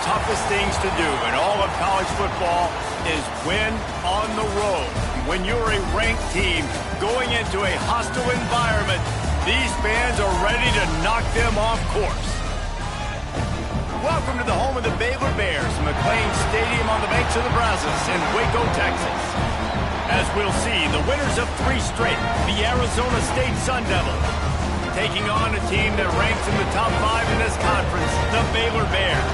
toughest things to do in all of college football is win on the road. When you're a ranked team going into a hostile environment, these fans are ready to knock them off course. Welcome to the home of the Baylor Bears, McLean Stadium on the banks of the Brazos in Waco, Texas. As we'll see, the winners of 3 straight, the Arizona State Sun Devils, taking on a team that ranks in the top 5 in this conference, the Baylor Bears.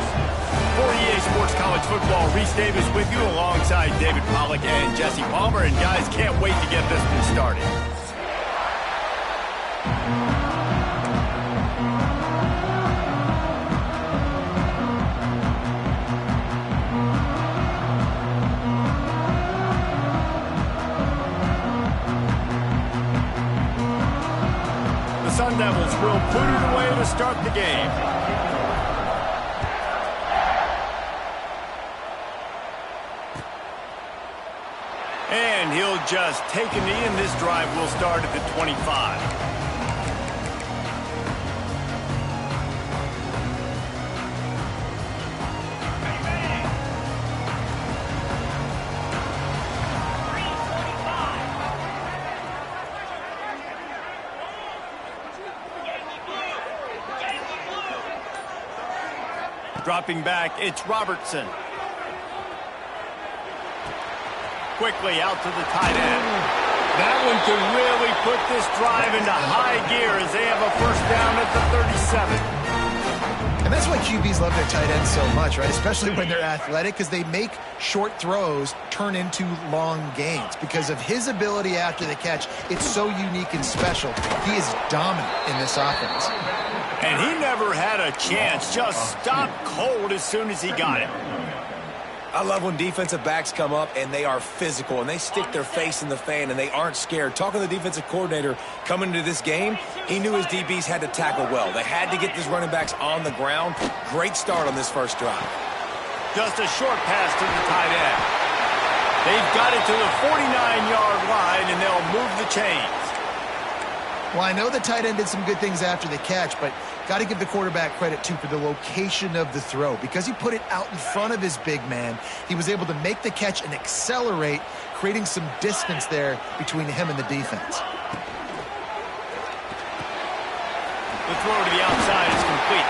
For EA Sports College Football, Reese Davis with you alongside David Pollack and Jesse Palmer. And guys, can't wait to get this one started. The Sun Devils will put it away to start the game. And he'll just take a knee, and this drive will start at the 25. Dropping back, it's Robertson. Quickly out to the tight end. That one could really put this drive into high gear as they have a first down at the 37. And that's why QBs love their tight ends so much, right? Especially when they're athletic, because they make short throws turn into long gains. Because of his ability after the catch, it's so unique and special. He is dominant in this offense. And he never had a chance, just stopped cold as soon as he got it. I love when defensive backs come up and they are physical and they stick their face in the fan and they aren't scared. Talking to the defensive coordinator coming into this game, he knew his DBs had to tackle well. They had to get these running backs on the ground. Great start on this first drive. Just a short pass to the tight end. They've got it to the 49-yard line, and they'll move the chains. Well, I know the tight end did some good things after the catch, but got to give the quarterback credit, too, for the location of the throw. Because he put it out in front of his big man, he was able to make the catch and accelerate, creating some distance there between him and the defense. The throw to the outside is complete.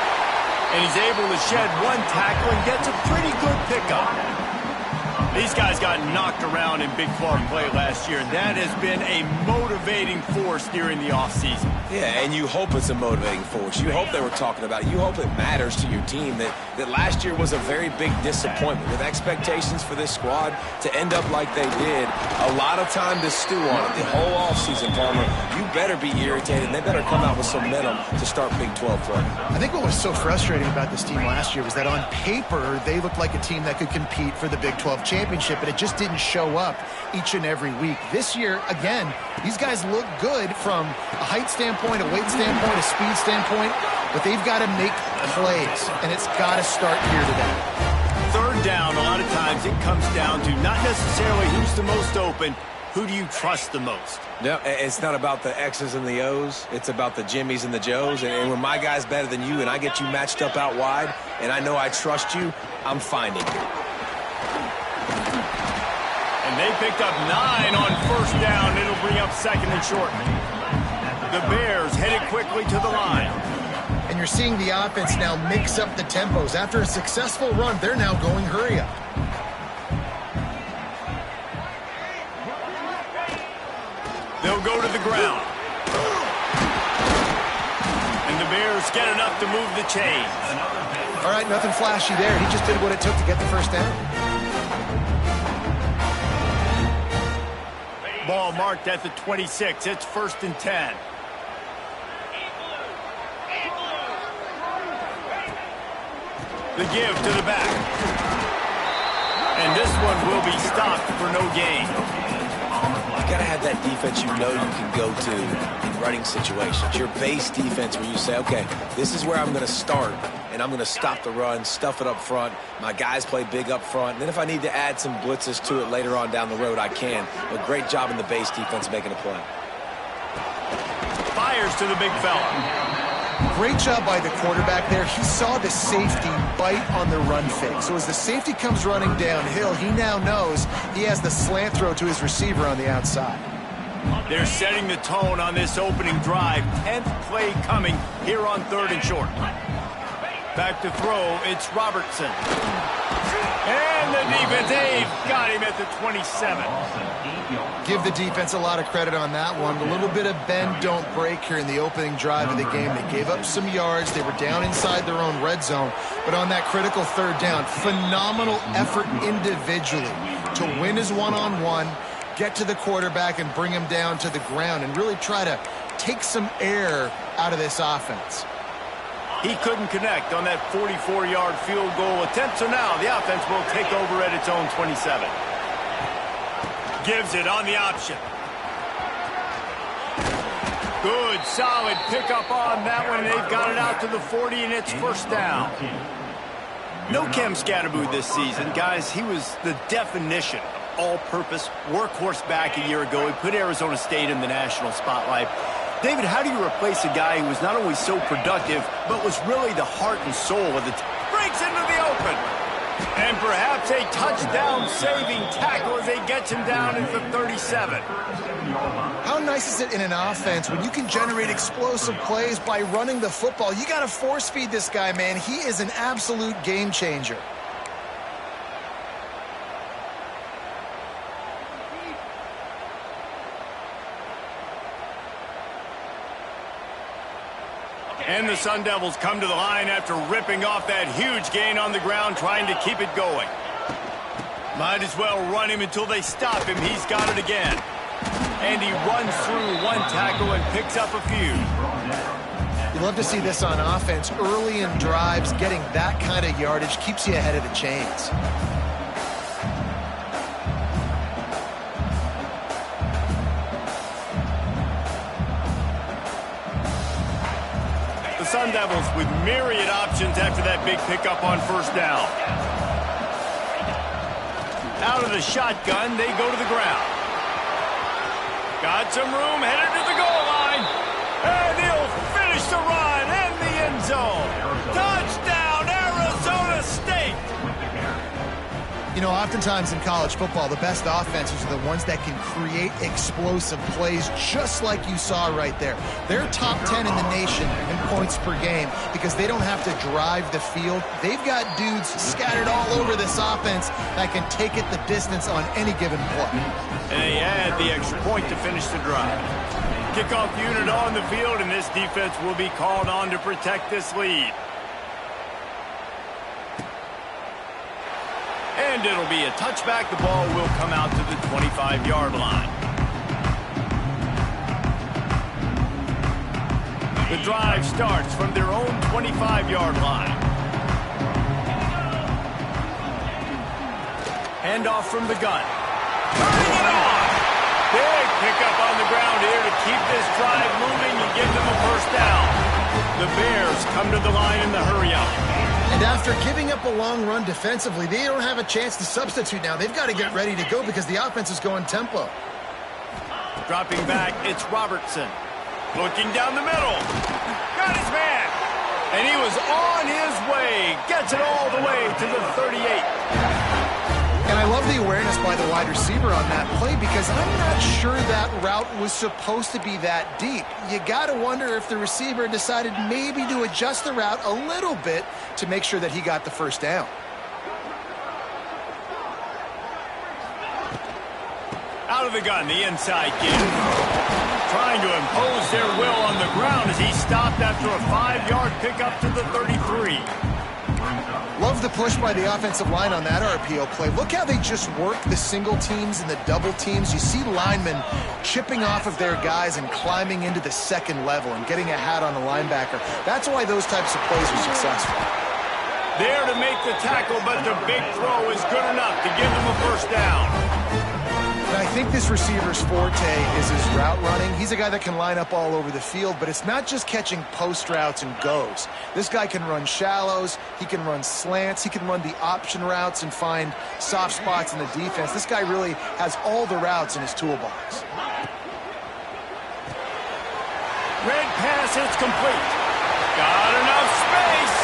And he's able to shed one tackle and gets a pretty good pickup. These guys got knocked around in Big 12 play last year, and that has been a motivating force during the offseason. Yeah, and you hope it's a motivating force. You hope they were talking about it. You hope it matters to your team that last year was a very big disappointment with expectations for this squad to end up like they did. A lot of time to stew on it. The whole offseason, Palmer, you better be irritated. They better come out with some momentum to start Big 12 play. I think what was so frustrating about this team last year was that on paper, they looked like a team that could compete for the Big 12 championship, but it just didn't show up each and every week. This year, again, these guys look good from a height standpoint, a weight standpoint, a speed standpoint, but they've got to make plays, and it's got to start here today. Third down, a lot of times it comes down to not necessarily who's the most open, who do you trust the most? No, it's not about the X's and the O's. It's about the Jimmys and the Joes. And when my guy's better than you and I get you matched up out wide and I know I trust you, I'm finding you. And they picked up 9 on first down. It'll bring up second and short. The Bears headed quickly to the line. And you're seeing the offense now mix up the tempos. After a successful run, they're now going hurry up. They'll go to the ground. And the Bears get enough to move the chains. All right, nothing flashy there. He just did what it took to get the first down. Ball marked at the 26. It's first and 10. The give to the back. And this one will be stopped for no gain. You got to have that defense you know you can go to in running situations. Your base defense where you say, okay, this is where I'm going to start, and I'm going to stop the run, stuff it up front. My guys play big up front. And then if I need to add some blitzes to it later on down the road, I can. But great job in the base defense making a play. Fires to the big fella. Great job by the quarterback there. He saw the safety bite on the run fake. So as the safety comes running downhill, he now knows he has the slant throw to his receiver on the outside. They're setting the tone on this opening drive. 10th play coming here on 3rd and short. Back to throw, it's Robertson. And the defense, they've got him at the 27. Give the defense a lot of credit on that one. A little bit of bend, don't break here in the opening drive of the game. They gave up some yards. They were down inside their own red zone. But on that critical 3rd down, phenomenal effort individually to win his one-on-one, get to the quarterback and bring him down to the ground and really try to take some air out of this offense. He couldn't connect on that 44-yard field goal attempt, so now the offense will take over at its own 27. Gives it on the option. Good, solid pickup on that one. They've got it out to the 40, and it's 1st down. No Cam Scatterboo this season. Guys, he was the definition of all-purpose workhorse back a year ago. He put Arizona State in the national spotlight. David, how do you replace a guy who was not only so productive, but was really the heart and soul of the team? Breaks into the open. And perhaps a touchdown-saving tackle as they get him down at the 37. How nice is it in an offense when you can generate explosive plays by running the football? You got to force-feed this guy, man. He is an absolute game changer. And the Sun Devils come to the line after ripping off that huge gain on the ground, trying to keep it going. Might as well run him until they stop him. He's got it again. And he runs through one tackle and picks up a few. You love to see this on offense. Early in drives, getting that kind of yardage keeps you ahead of the chains. Sun Devils with myriad options after that big pickup on 1st down. Out of the shotgun, they go to the ground. Got some room, headed to the goal line. And he'll finish the run in the end zone. Touchdown, Arizona State! You know, oftentimes in college football, the best offenses are the ones that can create explosive plays, just like you saw right there. They're top 10 in the nation in points per game because they don't have to drive the field. They've got dudes scattered all over this offense that can take it the distance on any given play. And they add the extra point to finish the drive. Kickoff unit on the field, and this defense will be called on to protect this lead. And it'll be a touchback. The ball will come out to the 25-yard line. The drive starts from their own 25-yard line. Handoff from the gun. Turning it on. Big pickup on the ground here to keep this drive moving and give them a 1st down. The Bears come to the line in the hurry-up. And after giving up a long run defensively, they don't have a chance to substitute now. They've got to get ready to go because the offense is going tempo. Dropping back, it's Robertson. Looking down the middle. Got his man. And he was on his way. Gets it all the way to the 38. And I love the awareness by the wide receiver on that play because I'm not sure that route was supposed to be that deep. You got to wonder if the receiver decided maybe to adjust the route a little bit to make sure that he got the 1st down. Out of the gun, the inside kid. Trying to impose their will on the ground as he stopped after a 5-yard pickup to the 33. Love the push by the offensive line on that RPO play. Look how they just work the single teams and the double teams. You see linemen chipping off of their guys and climbing into the 2nd level and getting a hat on the linebacker. That's why those types of plays are successful. There to make the tackle, but the big throw is good enough to give them a 1st down. And I think this receiver's forte is his route running. He's a guy that can line up all over the field, but it's not just catching post routes and goes. This guy can run shallows, he can run slants, he can run the option routes and find soft spots in the defense. This guy really has all the routes in his toolbox. Red pass, it's complete. Got enough space.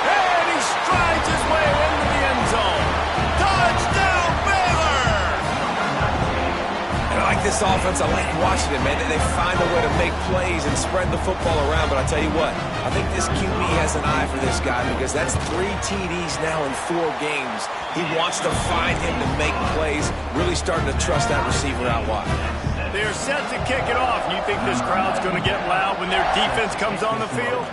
And he strides his way into the end zone. Touchdown, Baylor! And I like this offense. I like watching it, man. They find a way to make plays and spread the football around. But I tell you what, I think this QB has an eye for this guy because that's 3 TDs now in 4 games. He wants to find him to make plays, really starting to trust that receiver out wide. They're set to kick it off. You think this crowd's going to get loud when their defense comes on the field?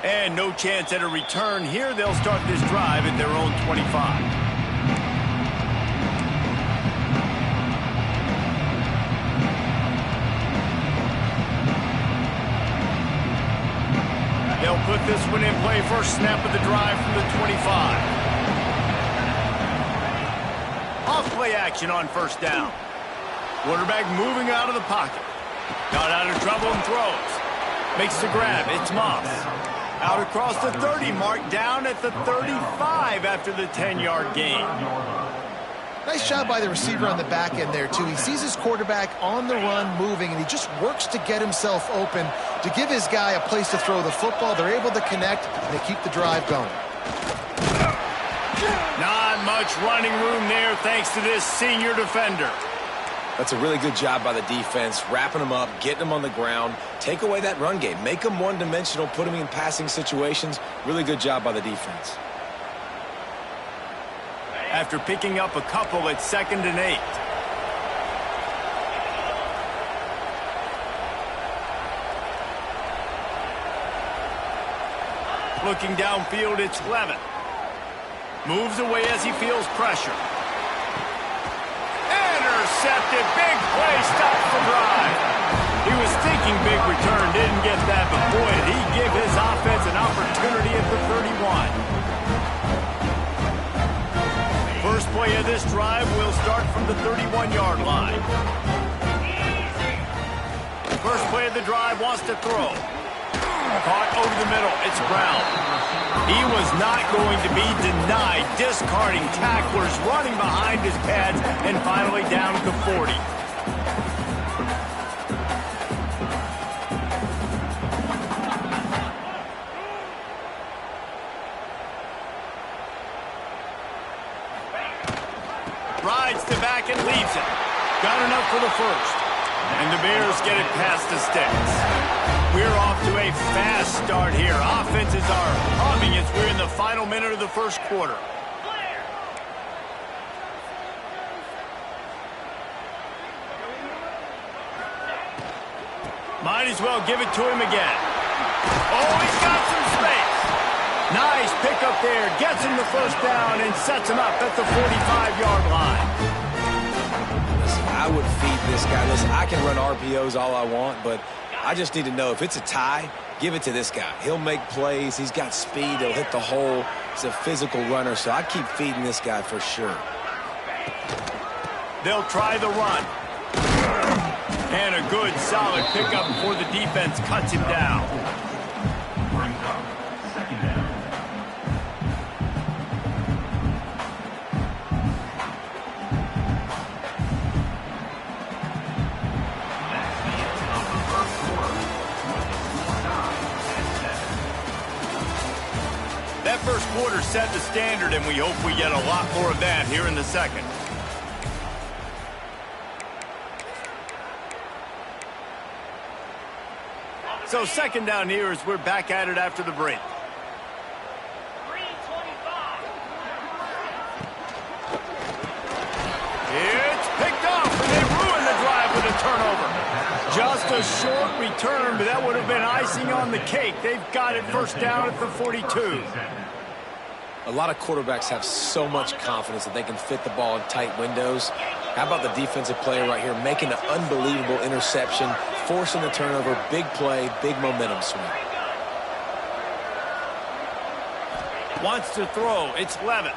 And no chance at a return here. They'll start this drive at their own 25. They'll put this one in play. First snap of the drive from the 25. Off play action on first down. Quarterback moving out of the pocket. Got out of trouble and throws. Makes the grab. It's Moss. Out across the 30 mark, down at the 35 after the 10-yard gain. Nice job by the receiver on the back end there, too. He sees his quarterback on the run moving, and he just works to get himself open to give his guy a place to throw the football. They're able to connect, and they keep the drive going. Not much running room there thanks to this senior defender. That's a really good job by the defense, wrapping them up, getting them on the ground. Take away that run game. Make them one-dimensional, put them in passing situations. Really good job by the defense. After picking up a couple at 2nd and 8. Looking downfield, it's Levin. Moves away as he feels pressure. Intercepted. Big play. Stops the drive. He was thinking big return. Didn't get that, but boy, did he give his offense an opportunity at the 31. First play of this drive will start from the 31-yard line. First play of the drive wants to throw. Caught over the middle. It's Brown. He was not going to be denied. Discarding tacklers, running behind his pads, and finally down at the 40. Rides to back and leaves it. Got enough for the first. And the Bears get it past the sticks. We're off to a fast start here. Offenses are humming as we're in the final minute of the first quarter. Might as well give it to him again. Oh, he's got some space. Nice pickup there. Gets him the first down and sets him up at the 45-yard line. Listen, I would feed this guy. Listen, I can run RPOs all I want, but I just need to know if it's a tie, give it to this guy. He'll make plays. He's got speed. He'll hit the hole. He's a physical runner, so I keep feeding this guy for sure. They'll try the run. And a good, solid pickup before the defense cuts him down. That first quarter set the standard, and we hope we get a lot more of that here in the second. So second down here as we're back at it after the break. It's picked off, and they ruin the drive with a turnover. Just a short return, but that would have been icing on the cake. They've got it first down at the 42. A lot of quarterbacks have so much confidence that they can fit the ball in tight windows. How about the defensive player right here making an unbelievable interception, forcing the turnover, big play, big momentum swing. Wants to throw. It's Levin.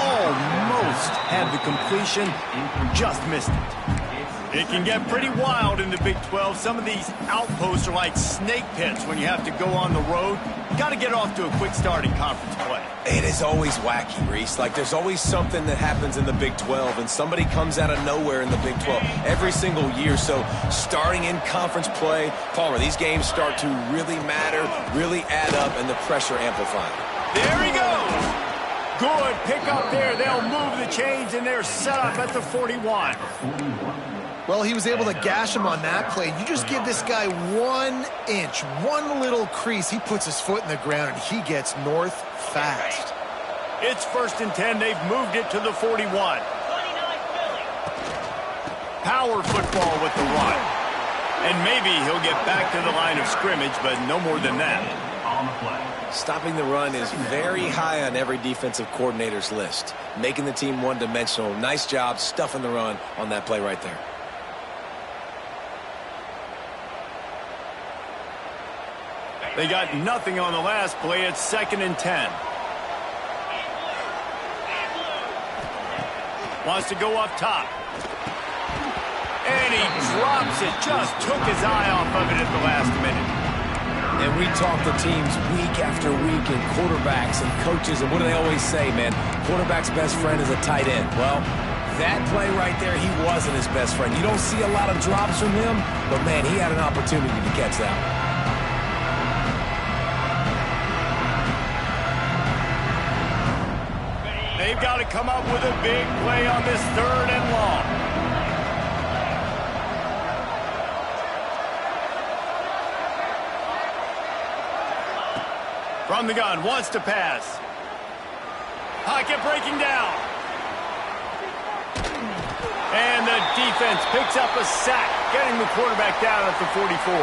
Almost had the completion, just missed it. It can get pretty wild in the Big 12. Some of these outposts are like snake pits when you have to go on the road. Got to get off to a quick start in conference play. It is always wacky, Reese. Like, there's always something that happens in the Big 12, and somebody comes out of nowhere in the Big 12 every single year. So starting in conference play, Palmer, these games start to really matter, really add up, and the pressure amplified. There he goes. Good pick up there. They'll move the chains, and they're set up at the 41. Well, he was able to gash him on that play. You just give this guy 1 inch, one little crease. He puts his foot in the ground, and he gets north fast. It's 1st and 10. They've moved it to the 41. Power football with the run. And maybe he'll get back to the line of scrimmage, but no more than that. Stopping the run is very high on every defensive coordinator's list. Making the team one-dimensional. Nice job stuffing the run on that play right there. They got nothing on the last play. It's 2nd and 10. Wants to go up top. And he drops it. Just took his eye off of it at the last minute. And we talk to teams week after week and quarterbacks and coaches, and what do they always say, man? Quarterback's best friend is a tight end. Well, that play right there, he wasn't his best friend. You don't see a lot of drops from him, but, man, he had an opportunity to catch that one. They've got to come up with a big play on this 3rd and long. From the gun, wants to pass. Pocket breaking down. And the defense picks up a sack, getting the quarterback down at the 44.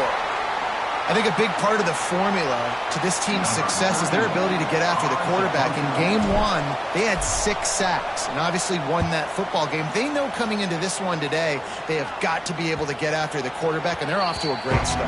I think a big part of the formula to this team's success is their ability to get after the quarterback. In game 1, they had 6 sacks and obviously won that football game. They know coming into this one today, they have got to be able to get after the quarterback, and they're off to a great start.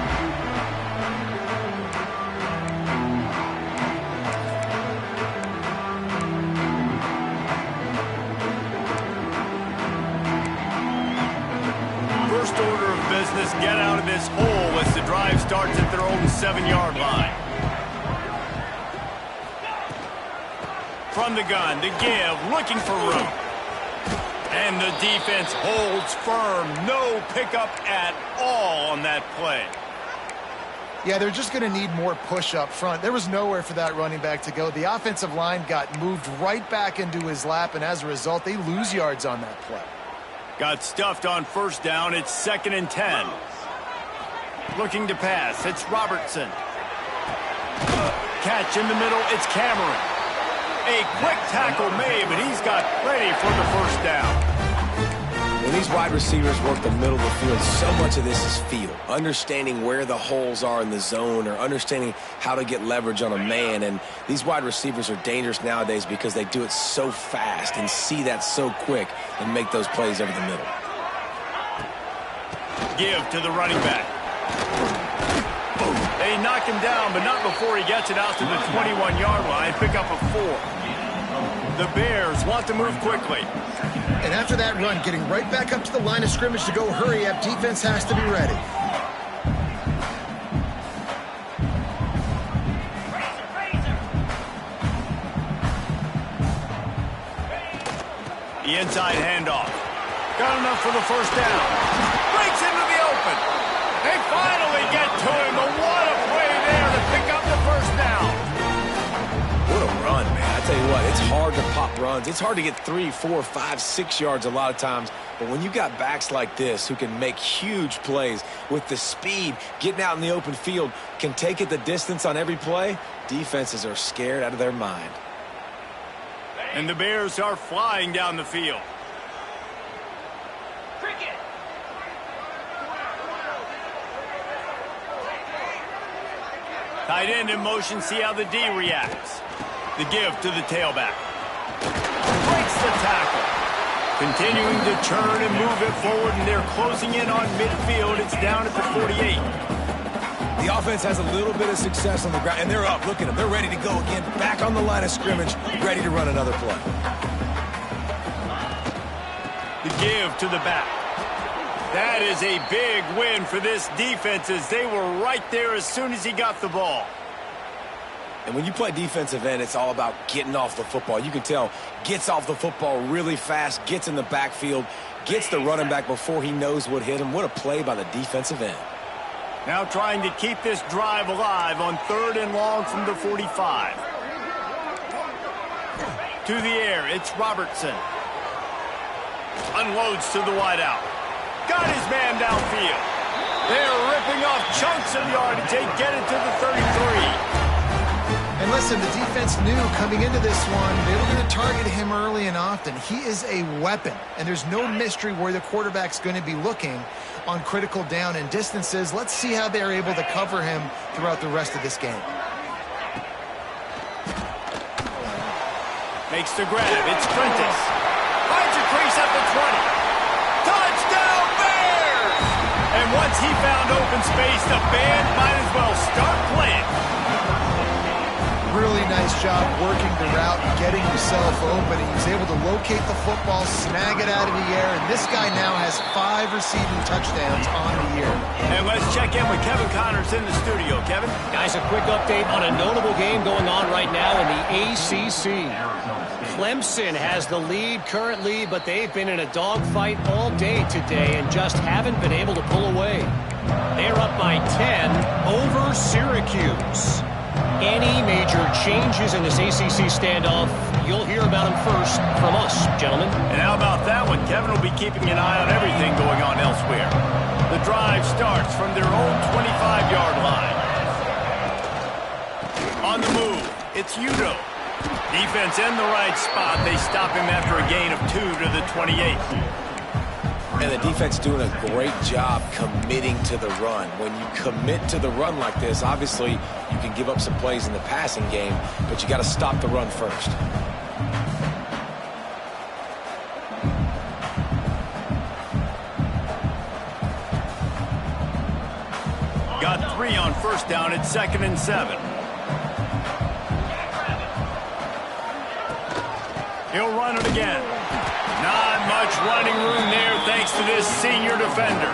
First order of business, get out of this hole as the drive starts at their own 7-yard line. From the gun, to give, looking for room. And the defense holds firm. No pickup at all on that play. Yeah, they're just going to need more push up front. There was nowhere for that running back to go. The offensive line got moved right back into his lap, and as a result, they lose yards on that play. Got stuffed on 1st down. It's 2nd and 10. Looking to pass. It's Robertson. Catch in the middle. It's Cameron. A quick tackle made, but he's got plenty for the 1st down. When these wide receivers work the middle of the field, so much of this is feel. Understanding where the holes are in the zone or understanding how to get leverage on a man. And these wide receivers are dangerous nowadays because they do it so fast and see that so quick and make those plays over the middle. Give to the running back. They knock him down, but not before he gets it out to the 21-yard line. Pick up a 4. The Bears want to move quickly. And after that run, getting right back up to the line of scrimmage to go hurry up, defense has to be ready. The inside handoff. Got enough for the 1st down. Breaks into the open. They finally get to him, but what a play there to pick up the 1st down. What a run, man. I tell you what, it's hard to pop runs. It's hard to get 3, 4, 5, 6 yards a lot of times. But when you got backs like this who can make huge plays with the speed, getting out in the open field, can take it the distance on every play, defenses are scared out of their mind. And the Bears are flying down the field. Tight end in motion, see how the D reacts. The give to the tailback. Breaks the tackle. Continuing to turn and move it forward, and they're closing in on midfield. It's down at the 48. The offense has a little bit of success on the ground, and they're up. Look at them. They're ready to go again. Back on the line of scrimmage, ready to run another play. The give to the back. That is a big win for this defense as they were right there as soon as he got the ball. And when you play defensive end, it's all about getting off the football. You can tell, gets off the football really fast, gets in the backfield, gets the running back before he knows what hit him. What a play by the defensive end. Now trying to keep this drive alive on 3rd and long from the 45. To the air, it's Robertson. Unloads to the wideout. Got his man downfield. They're ripping off chunks of yardage. They get it to the 33. And listen, the defense knew coming into this one, they were going to target him early and often. He is a weapon, and there's no mystery where the quarterback's going to be looking on critical down and distances. Let's see how they're able to cover him throughout the rest of this game. Makes the grab. It's Prentice. Finds a crease at the 20. Touchdown, Bears! And once he found open space, the band might as well start playing. Really nice job working the route and getting himself open. He was able to locate the football, snag it out of the air, and this guy now has 5 receiving touchdowns on the year. And let's check in with Kevin Connors in the studio. Kevin? Guys, a quick update on a notable game going on right now in the ACC. Clemson has the lead currently, but they've been in a dogfight all day today and just haven't been able to pull away. They're up by 10 over Syracuse. Any major changes in this ACC standoff, you'll hear about them first from us, gentlemen. And how about that one? Kevin will be keeping an eye on everything going on elsewhere. The drive starts from their own 25-yard line. On the move, it's Udo. Defense in the right spot. They stop him after a gain of 2 to the 28. And the defense doing a great job committing to the run. When you commit to the run like this, obviously you can give up some plays in the passing game, but you got to stop the run first. Got 3 on first down. It's 2nd and 7. He'll run it again. Not much running room there thanks to this senior defender.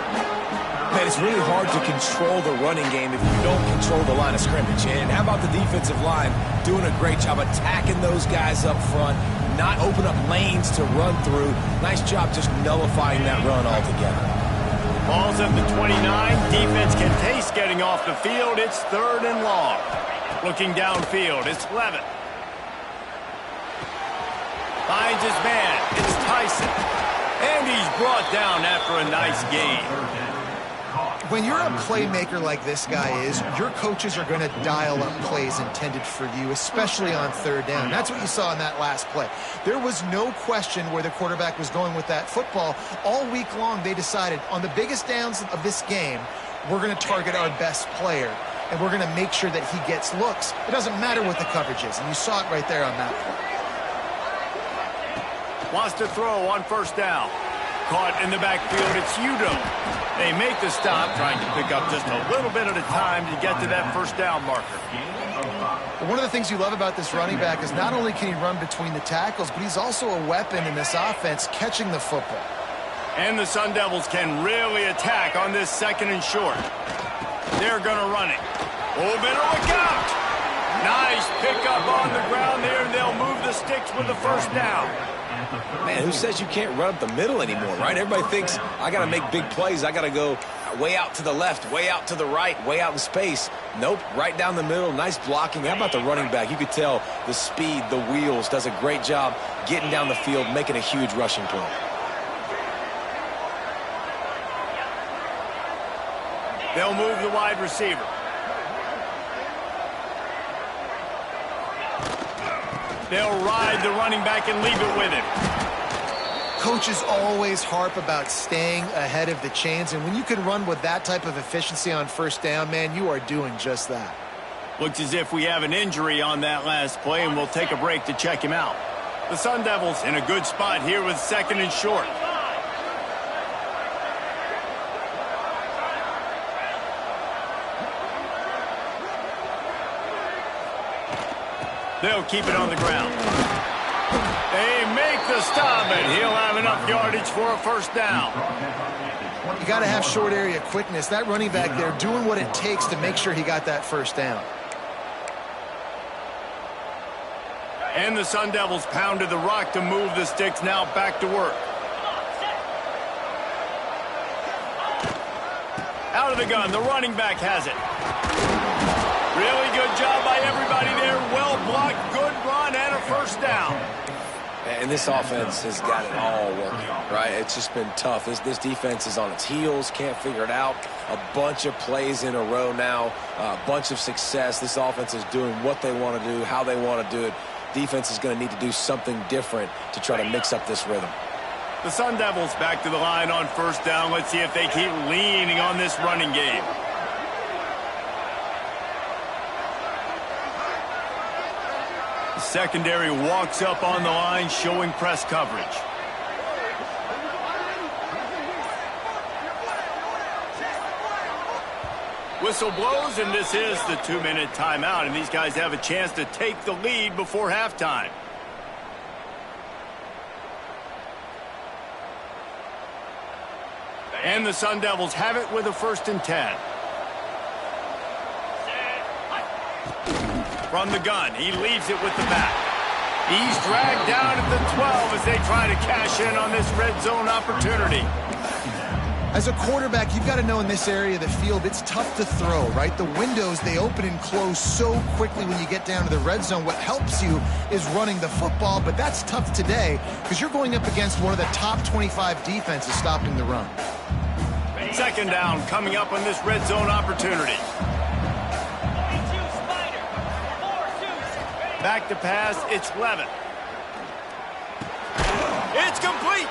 Man, it's really hard to control the running game if you don't control the line of scrimmage. And how about the defensive line doing a great job attacking those guys up front, not open up lanes to run through. Nice job just nullifying that run altogether. Ball's at the 29. Defense can taste getting off the field. It's 3rd and long. Looking downfield, it's Levitt. Finds his man. It's Tyson. And he's brought down after a nice gain. When you're a playmaker like this guy is, your coaches are going to dial up plays intended for you, especially on 3rd down. That's what you saw in that last play. There was no question where the quarterback was going with that football. All week long, they decided on the biggest downs of this game, we're going to target our best player, and we're going to make sure that he gets looks. It doesn't matter what the coverage is, and you saw it right there on that play. Wants to throw on 1st down. Caught in the backfield, it's Udo. They make the stop, trying to pick up just a little bit at a time to get to that 1st down marker. One of the things you love about this running back is not only can he run between the tackles, but he's also a weapon in this offense catching the football. And the Sun Devils can really attack on this 2nd and short. They're going to run it. Oh, better look out! Nice pickup on the ground there, and they'll move the sticks with the 1st down. Man, who says you can't run up the middle anymore, right? Everybody thinks, I got to make big plays. I got to go way out to the left, way out to the right, way out in space. Nope, right down the middle. Nice blocking. How about the running back? You could tell the speed, the wheels, does a great job getting down the field, making a huge rushing play. They'll move the wide receiver. They'll ride the running back and leave it with him. Coaches always harp about staying ahead of the chains, and when you can run with that type of efficiency on 1st down, man, you are doing just that. Looks as if we have an injury on that last play, and we'll take a break to check him out. The Sun Devils in a good spot here with 2nd and short. They'll keep it on the ground. They make the stop, and he'll have enough enough yardage for a first down. You got to have short area quickness. That running back there doing what it takes to make sure he got that first down. And the Sun Devils pounded the rock to move the sticks, now back to work. Out of the gun, the running back has it. Really good job by everybody there. Well blocked, good run, and a first down. And this offense has got it all working, right? It's just been tough. This defense is on its heels, can't figure it out. A bunch of plays in a row now, a bunch of success. This offense is doing what they want to do, how they want to do it. Defense is going to need to do something different to try to mix up this rhythm. The Sun Devils back to the line on first down. Let's see if they keep leaning on this running game. The secondary walks up on the line, showing press coverage. Whistle blows, and this is the 2-minute timeout, and these guys have a chance to take the lead before halftime. And the Sun Devils have it with a 1st and 10. From the gun, he leaves it with the back. He's dragged down at the 12 as they try to cash in on this red zone opportunity. As a quarterback, you've got to know in this area of the field, it's tough to throw, right? The windows, they open and close so quickly when you get down to the red zone. What helps you is running the football, but that's tough today because you're going up against one of the top 25 defenses stopping the run. 2nd down coming up on this red zone opportunity. Back to pass, it's Levin. It's complete.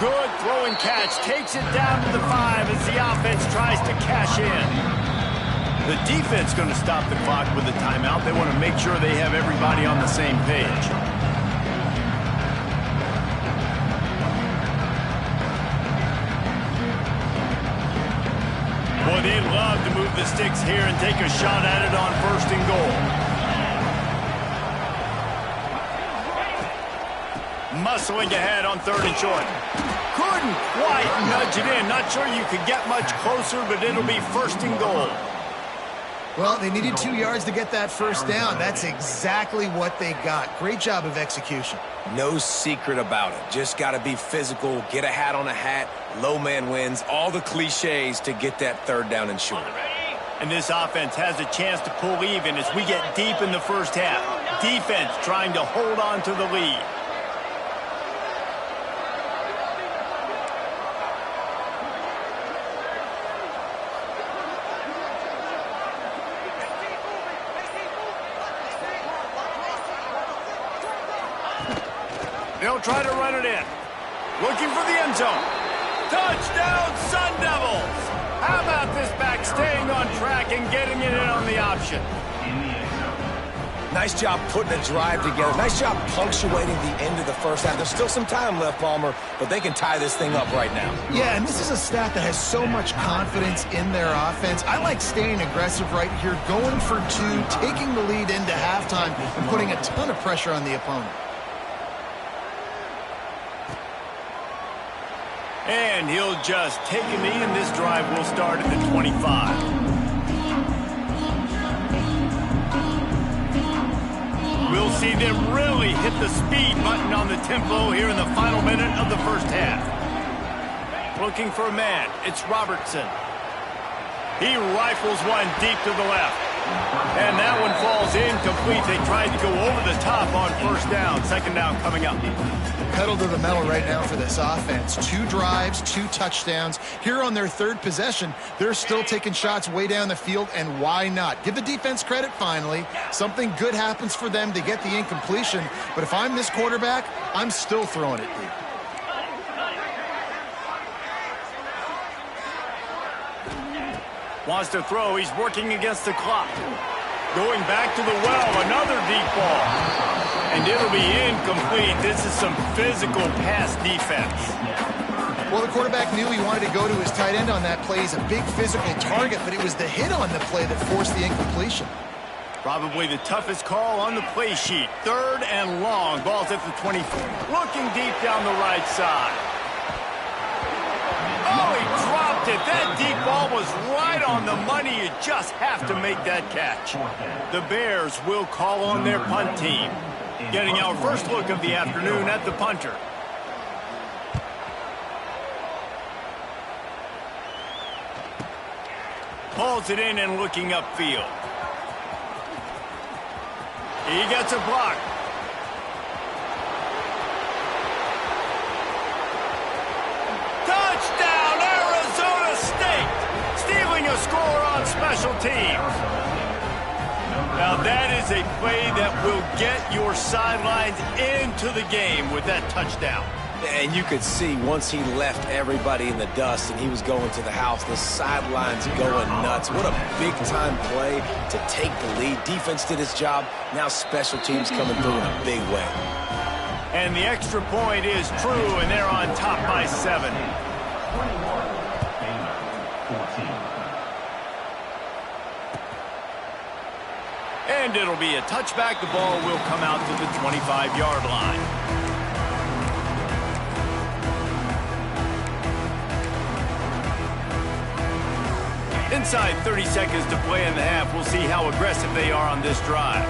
Good throw and catch. Takes it down to the 5 as the offense tries to cash in. The defense going to stop the clock with a timeout. They want to make sure they have everybody on the same page. Boy, they'd love to move the sticks here and take a shot at it on 1st and goal. Muscling ahead on 3rd and short. Couldn't quite nudge it in. Not sure you could get much closer, but it'll be 1st and goal. Well, they needed 2 yards to get that first down. That's exactly what they got. Great job of execution. No secret about it. Just got to be physical, get a hat on a hat, low man wins, all the cliches to get that 3rd down and short. And this offense has a chance to pull even as we get deep in the first half. Defense trying to hold on to the lead. They'll try to run it in. Looking for the end zone. Touchdown, Sun Devils! How about this back staying on track and getting it in on the option? Nice job putting a drive together. Nice job punctuating the end of the first half. There's still some time left, Palmer, but they can tie this thing up right now. Yeah, and this is a staff that has so much confidence in their offense. I like staying aggressive right here, going for 2, taking the lead into halftime, and putting a ton of pressure on the opponent. And he'll just take a knee, and this drive will start at the 25. We'll see them really hit the speed button on the tempo here in the final minute of the first half. Looking for a man. It's Robertson. He rifles one deep to the left. And that one falls incomplete. They tried to go over the top on 1st down. 2nd down coming up. Pedal to the metal right now for this offense. 2 drives, 2 touchdowns. Here on their 3rd possession, they're still taking shots way down the field, and why not? Give the defense credit finally. Something good happens for them to get the incompletion, but if I'm this quarterback, I'm still throwing it deep. Wants to throw. He's working against the clock. Going back to the well. Another deep ball. And it'll be incomplete. This is some physical pass defense. Well, the quarterback knew he wanted to go to his tight end on that play. He's a big physical target, but it was the hit on the play that forced the incompletion. Probably the toughest call on the play sheet. 3rd and long. Ball's at the 24. Looking deep down the right side. Oh, he dropped it. That deep ball was right on the money. You just have to make that catch. The Bears will call on their punt team. Getting our first look of the afternoon at the punter. Pulls it in and looking upfield. He gets a block. Touchdown, Arizona State! Stealing a score on special teams. Now that is a play that will get your sidelines into the game with that touchdown. And you could see once he left everybody in the dust and he was going to the house, the sidelines going nuts. What a big-time play to take the lead. Defense did its job. Now special teams coming through in a big way. And the extra point is true, and they're on top by 7. And it'll be a touchback. The ball will come out to the 25-yard line. Inside 30 seconds to play in the half. We'll see how aggressive they are on this drive.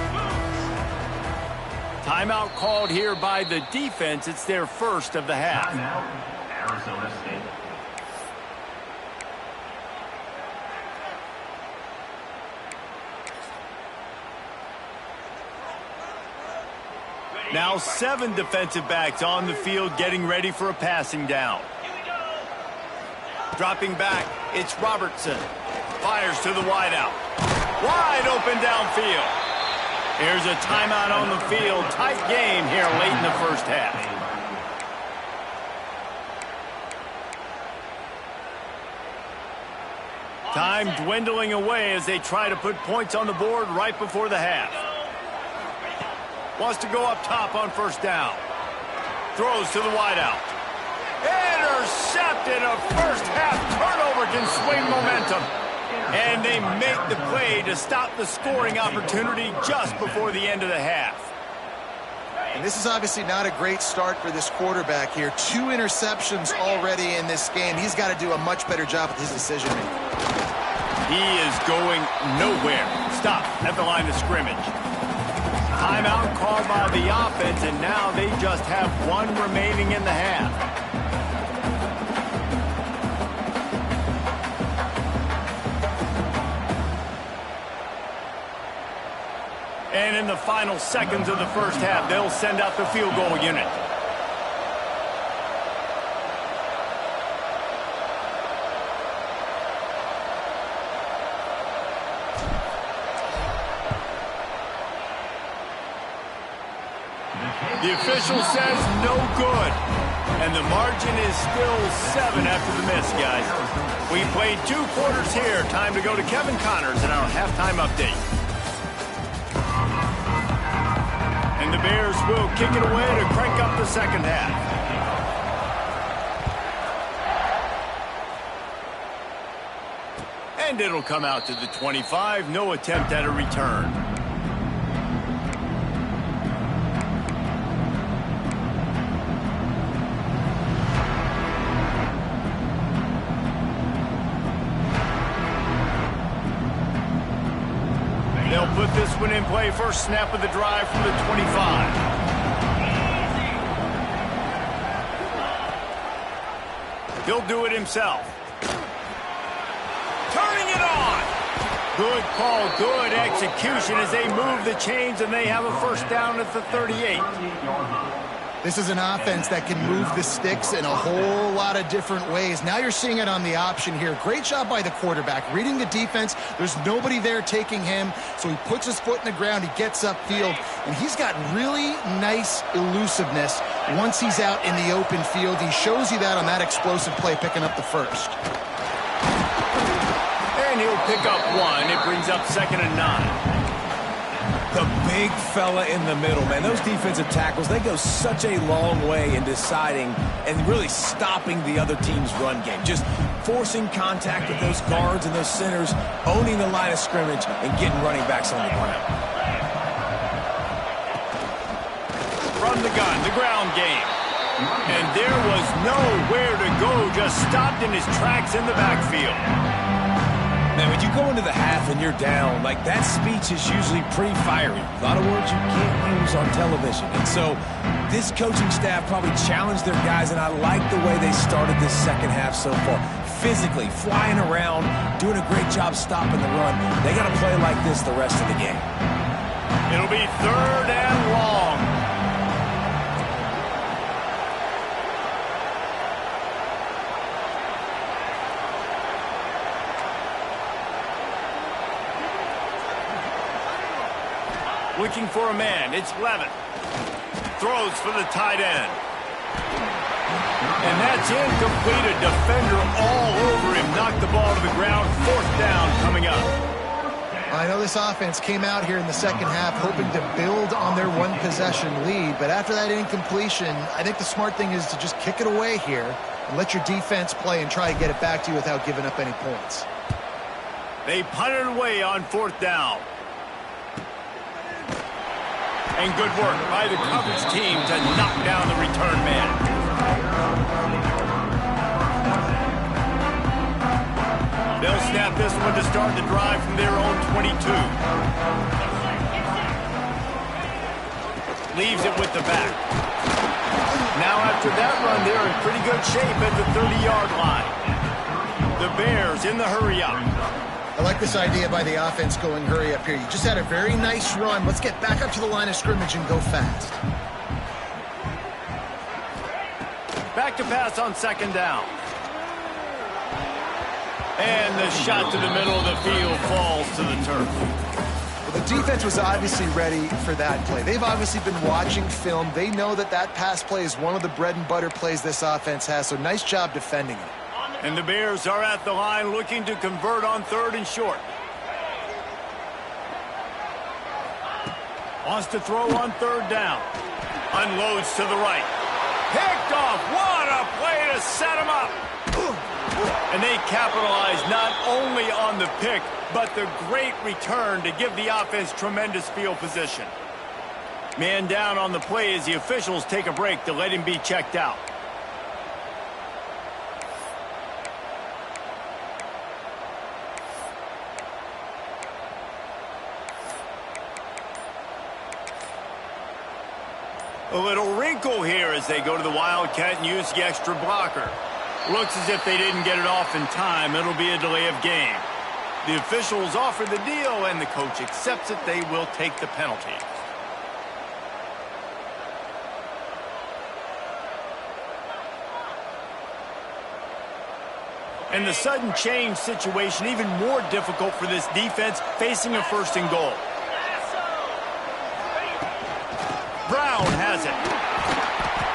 Timeout called here by the defense. It's their first of the half. Timeout, Arizona State. Now 7 defensive backs on the field getting ready for a passing down. Dropping back, it's Robertson. Fires to the wideout. Wide open downfield. Here's a timeout on the field. Tight game here late in the first half. Time dwindling away as they try to put points on the board right before the half. Wants to go up top on first down. Throws to the wideout. Intercepted. A first half turnover can swing momentum. And they make the play to stop the scoring opportunity just before the end of the half. And this is obviously not a great start for this quarterback here. 2 interceptions already in this game. He's got to do a much better job with his decision-making. He is going nowhere. Stop at the line of scrimmage. Timeout called by the offense, and now they just have 1 remaining in the half. And in the final seconds of the first half, they'll send out the field goal unit. The official says no good. And the margin is still 7 after the miss, guys. We played 2 quarters here. Time to go to Kevin Connors in our halftime update. And the Bears will kick it away to crank up the second half. And it'll come out to the 25. No attempt at a return. They'll put this one in play. First snap of the drive from the 25. He'll do it himself. Turning it on. Good call, good execution as they move the chains, and they have a first down at the 38. This is an offense that can move the sticks in a whole lot of different ways. Now you're seeing it on the option here. Great job by the quarterback. Reading the defense, there's nobody there taking him, so he puts his foot in the ground, he gets upfield, and he's got really nice elusiveness once he's out in the open field. He shows you that on that explosive play, picking up the first. And he'll pick up 1. It brings up 2nd and 9. The big fella in the middle, man. Those defensive tackles, they go such a long way in deciding and really stopping the other team's run game. Just forcing contact with those guards and those centers, owning the line of scrimmage, and getting running backs on the ground. from the gun, the ground game. And there was nowhere to go, just stopped in his tracks in the backfield. Man, when you go into the half and you're down, like that speech is usually pretty fiery. A lot of words you can't use on television. And so this coaching staff probably challenged their guys, and I like the way they started this second half so far. Physically, flying around, doing a great job stopping the run. They got to play like this the rest of the game. It'll be 3rd and long. Looking for a man. It's Levitt. Throws for the tight end. And that's incomplete. A defender all over him. Knocked the ball to the ground. 4th down coming up. I know this offense came out here in the second half hoping to build on their one-possession lead, but after that incompletion, I think the smart thing is to just kick it away here and let your defense play and try to get it back to you without giving up any points. They punted away on 4th down. And good work by the coverage team to knock down the return man. They'll snap this one to start the drive from their own 22. Leaves it with the back. Now after that run, they're in pretty good shape at the 30-yard line. The Bears in the hurry-up. I like this idea by the offense going hurry up here. You just had a very nice run. Let's get back up to the line of scrimmage and go fast. Back to pass on 2nd down. And the shot to the middle of the field falls to the turf. Well, the defense was obviously ready for that play. They've obviously been watching film. They know that that pass play is one of the bread and butter plays this offense has, so nice job defending it. And the Bears are at the line looking to convert on 3rd and short. Wants to throw on 3rd down. Unloads to the right. Picked off. What a play to set him up. And they capitalize not only on the pick, but the great return to give the offense tremendous field position. Man down on the play as the officials take a break to let him be checked out. A little wrinkle here as they go to the Wildcat and use the extra blocker. Looks as if they didn't get it off in time. It'll be a delay of game. The officials offer the deal, and the coach accepts it. They will take the penalty. And the sudden change situation even more difficult for this defense facing a 1st and goal. Brown has it.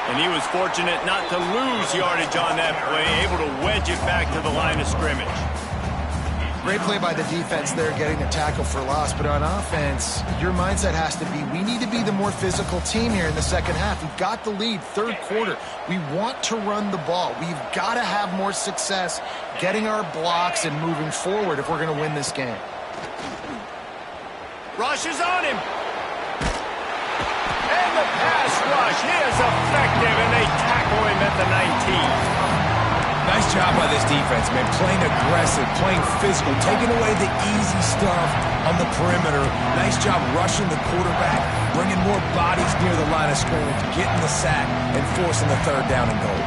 And he was fortunate not to lose yardage on that play, able to wedge it back to the line of scrimmage. Great play by the defense there, getting the tackle for loss. But on offense, your mindset has to be, we need to be the more physical team here in the second half. We've got the lead, 3rd quarter. We want to run the ball. We've got to have more success getting our blocks and moving forward if we're going to win this game. Rush is on him. And the pass rush is effective, and they tackle him at the 19. Nice job by this defense, man. Playing aggressive, playing physical, taking away the easy stuff on the perimeter. Nice job rushing the quarterback, bringing more bodies near the line of scrimmage, getting the sack, and forcing the 3rd down and goal.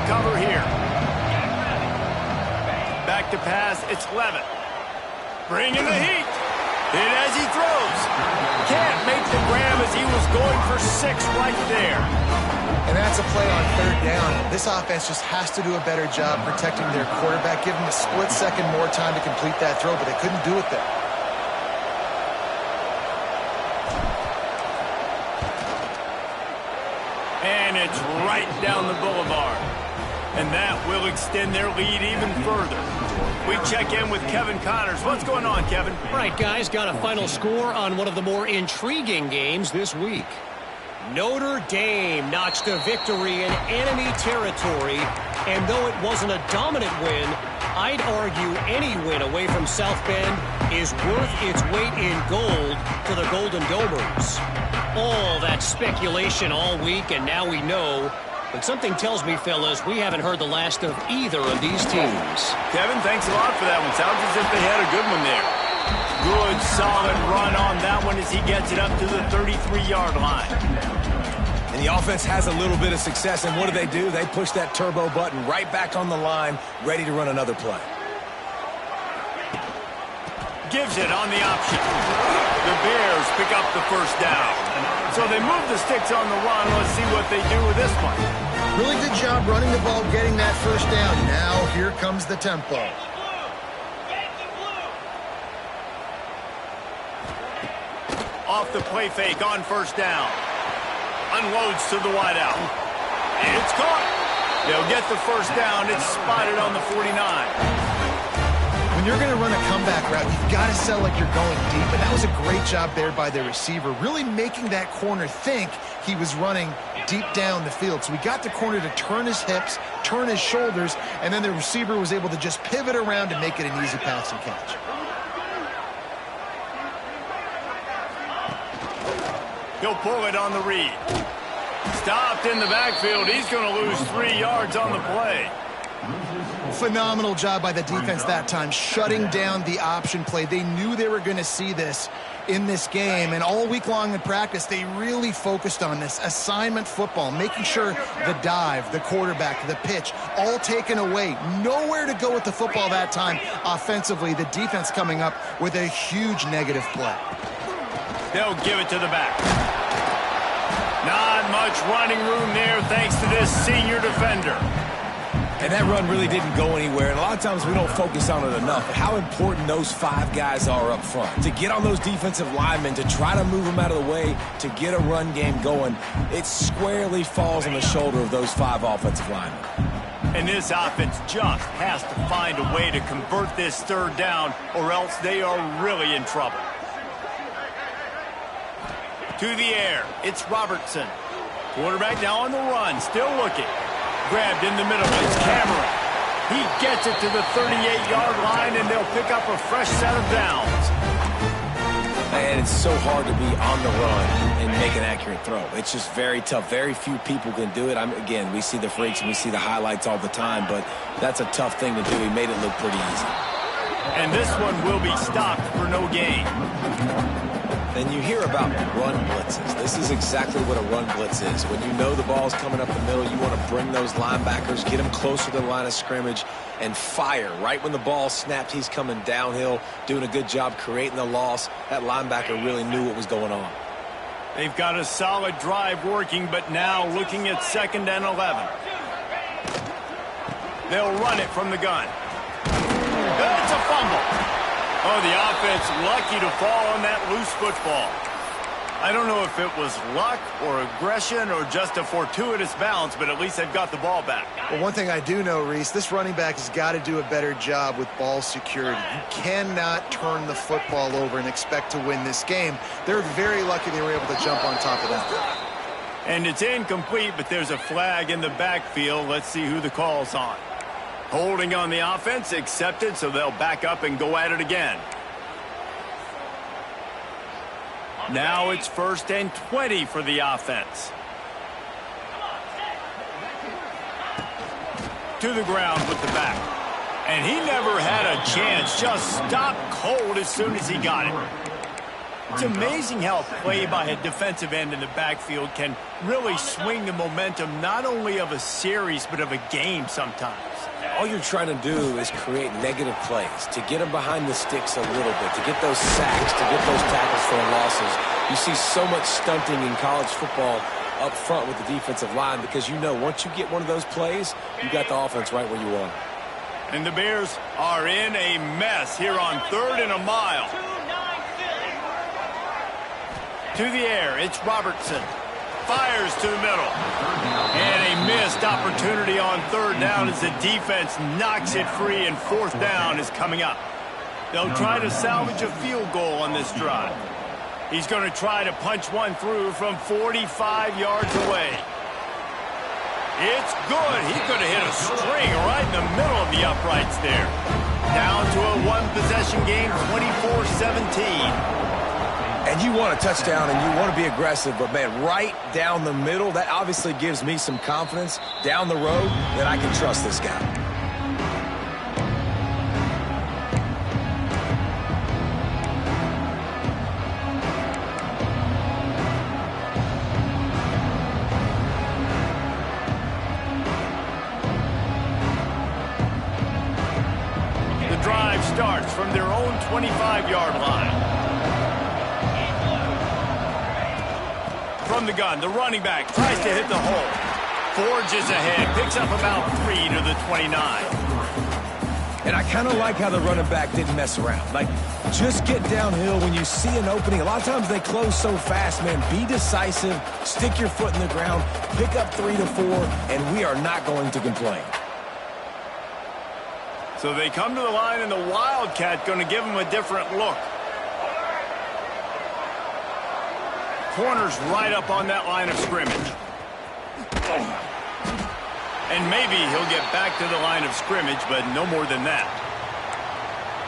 Cover here. Back to pass, it's Levitt. Bringing the heat. Hit as he throws. Can't make the grab as he was going for 6 right there. And that's a play on 3rd down. This offense just has to do a better job protecting their quarterback. Give him a split second more time to complete that throw, but they couldn't do it there. And it's right down the boulevard. And that will extend their lead even further. We check in with Kevin Connors. What's going on, Kevin? All right, guys, got a final score on one of the more intriguing games this week. Notre Dame notched a victory in enemy territory, and though it wasn't a dominant win, I'd argue any win away from South Bend is worth its weight in gold to the Golden Domers. All that speculation all week, and now we know. But something tells me, fellas, we haven't heard the last of either of these teams. Kevin, thanks a lot for that one. Sounds as if they had a good one there. Good, solid run on that one as he gets it up to the 33-yard line. And the offense has a little bit of success, and what do? They push that turbo button right back on the line, ready to run another play. Gives it on the option. The Bears pick up the first down. So they move the sticks on the run. Let's see what they do with this one. Really good job running the ball, getting that first down. Now here comes the tempo. Off the play fake on first down. Unloads to the wideout. And it's caught. They'll get the first down. It's spotted on the 49. When you're going to run a comeback route, you've got to sell like you're going deep. And that was a great job there by the receiver, really making that corner think he was running deep down the field. So we got the corner to turn his hips, turn his shoulders, and then the receiver was able to just pivot around and make it an easy pass and catch. He'll pull it on the read. Stopped in the backfield. He's going to lose 3 yards on the play. Phenomenal job by the defense that time, shutting down the option play. They knew they were going to see this in this game, and all week long in practice, they really focused on this assignment football, making sure the dive, the quarterback, the pitch, all taken away. Nowhere to go with the football that time offensively. The defense coming up with a huge negative play. They'll give it to the back. Not much running room there thanks to this senior defender. And that run really didn't go anywhere, and a lot of times we don't focus on it enough. But how important those 5 guys are up front. To get on those defensive linemen, to try to move them out of the way, to get a run game going, it squarely falls on the shoulder of those 5 offensive linemen. And this offense just has to find a way to convert this third down, or else they are really in trouble. To the air, it's Robertson. Quarterback now on the run, still looking. Grabbed in the middle, it's Cameron. He gets it to the 38-yard line, and they'll pick up a fresh set of downs. And it's so hard to be on the run and make an accurate throw. It's just very tough. Very few people can do it. Again, we see the freaks and we see the highlights all the time, but that's a tough thing to do. He made it look pretty easy. And this one will be stopped for no gain. And you hear about run blitzes. This is exactly what a run blitz is. When you know the ball's coming up the middle, you want to bring those linebackers, get them closer to the line of scrimmage, and fire. Right when the ball snapped, he's coming downhill, doing a good job creating the loss. That linebacker really knew what was going on. They've got a solid drive working, but now looking at 2nd and 11. They'll run it from the gun. It's a fumble. Oh, the offense lucky to fall on that loose football. I don't know if it was luck or aggression or just a fortuitous bounce, but at least they've got the ball back. Well, one thing I do know, Reese, this running back has got to do a better job with ball security. You cannot turn the football over and expect to win this game. They're very lucky they were able to jump on top of that. And it's incomplete, but there's a flag in the backfield. Let's see who the call's on. Holding on the offense, accepted, so they'll back up and go at it again. Now it's 1st and 20 for the offense. To the ground with the back. And he never had a chance, just stopped cold as soon as he got it. It's amazing how play by a defensive end in the backfield can really swing the momentum not only of a series but of a game sometimes. All you're trying to do is create negative plays, to get them behind the sticks a little bit, to get those sacks, to get those tackles for losses. You see so much stunting in college football up front with the defensive line because you know once you get one of those plays, you got the offense right where you want. And the Bears are in a mess here on 3rd and a mile. To the air, it's Robertson. fires to the middle. And a missed opportunity on third down as the defense knocks it free, and fourth down is coming up. They'll try to salvage a field goal on this drive. He's going to try to punch one through from 45 yards away. It's good. He could have hit a string right in the middle of the uprights there. Down to a one-possession game, 24-17. And you want a touchdown and you want to be aggressive, but, man, right down the middle, that obviously gives me some confidence down the road that I can trust this guy. The drive starts from their own 25-yard line. From the gun, the running back tries to hit the hole. Forges ahead, picks up about 3 to the 29. And I kind of like how the running back didn't mess around. Like, just get downhill when you see an opening. A lot of times they close so fast, man. Be decisive, stick your foot in the ground, pick up 3 to 4, and we are not going to complain. So they come to the line, and the Wildcat going to give them a different look. Corner's right up on that line of scrimmage. And maybe he'll get back to the line of scrimmage, but no more than that.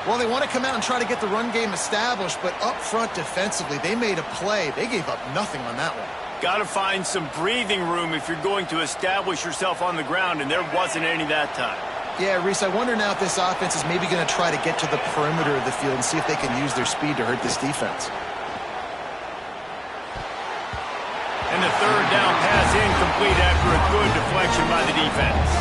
Well, they want to come out and try to get the run game established, but up front defensively, they made a play. They gave up nothing on that one. Got to find some breathing room if you're going to establish yourself on the ground, and there wasn't any that time. Yeah, Reese, I wonder now if this offense is maybe going to try to get to the perimeter of the field and see if they can use their speed to hurt this defense. And the third down pass incomplete after a good deflection by the defense.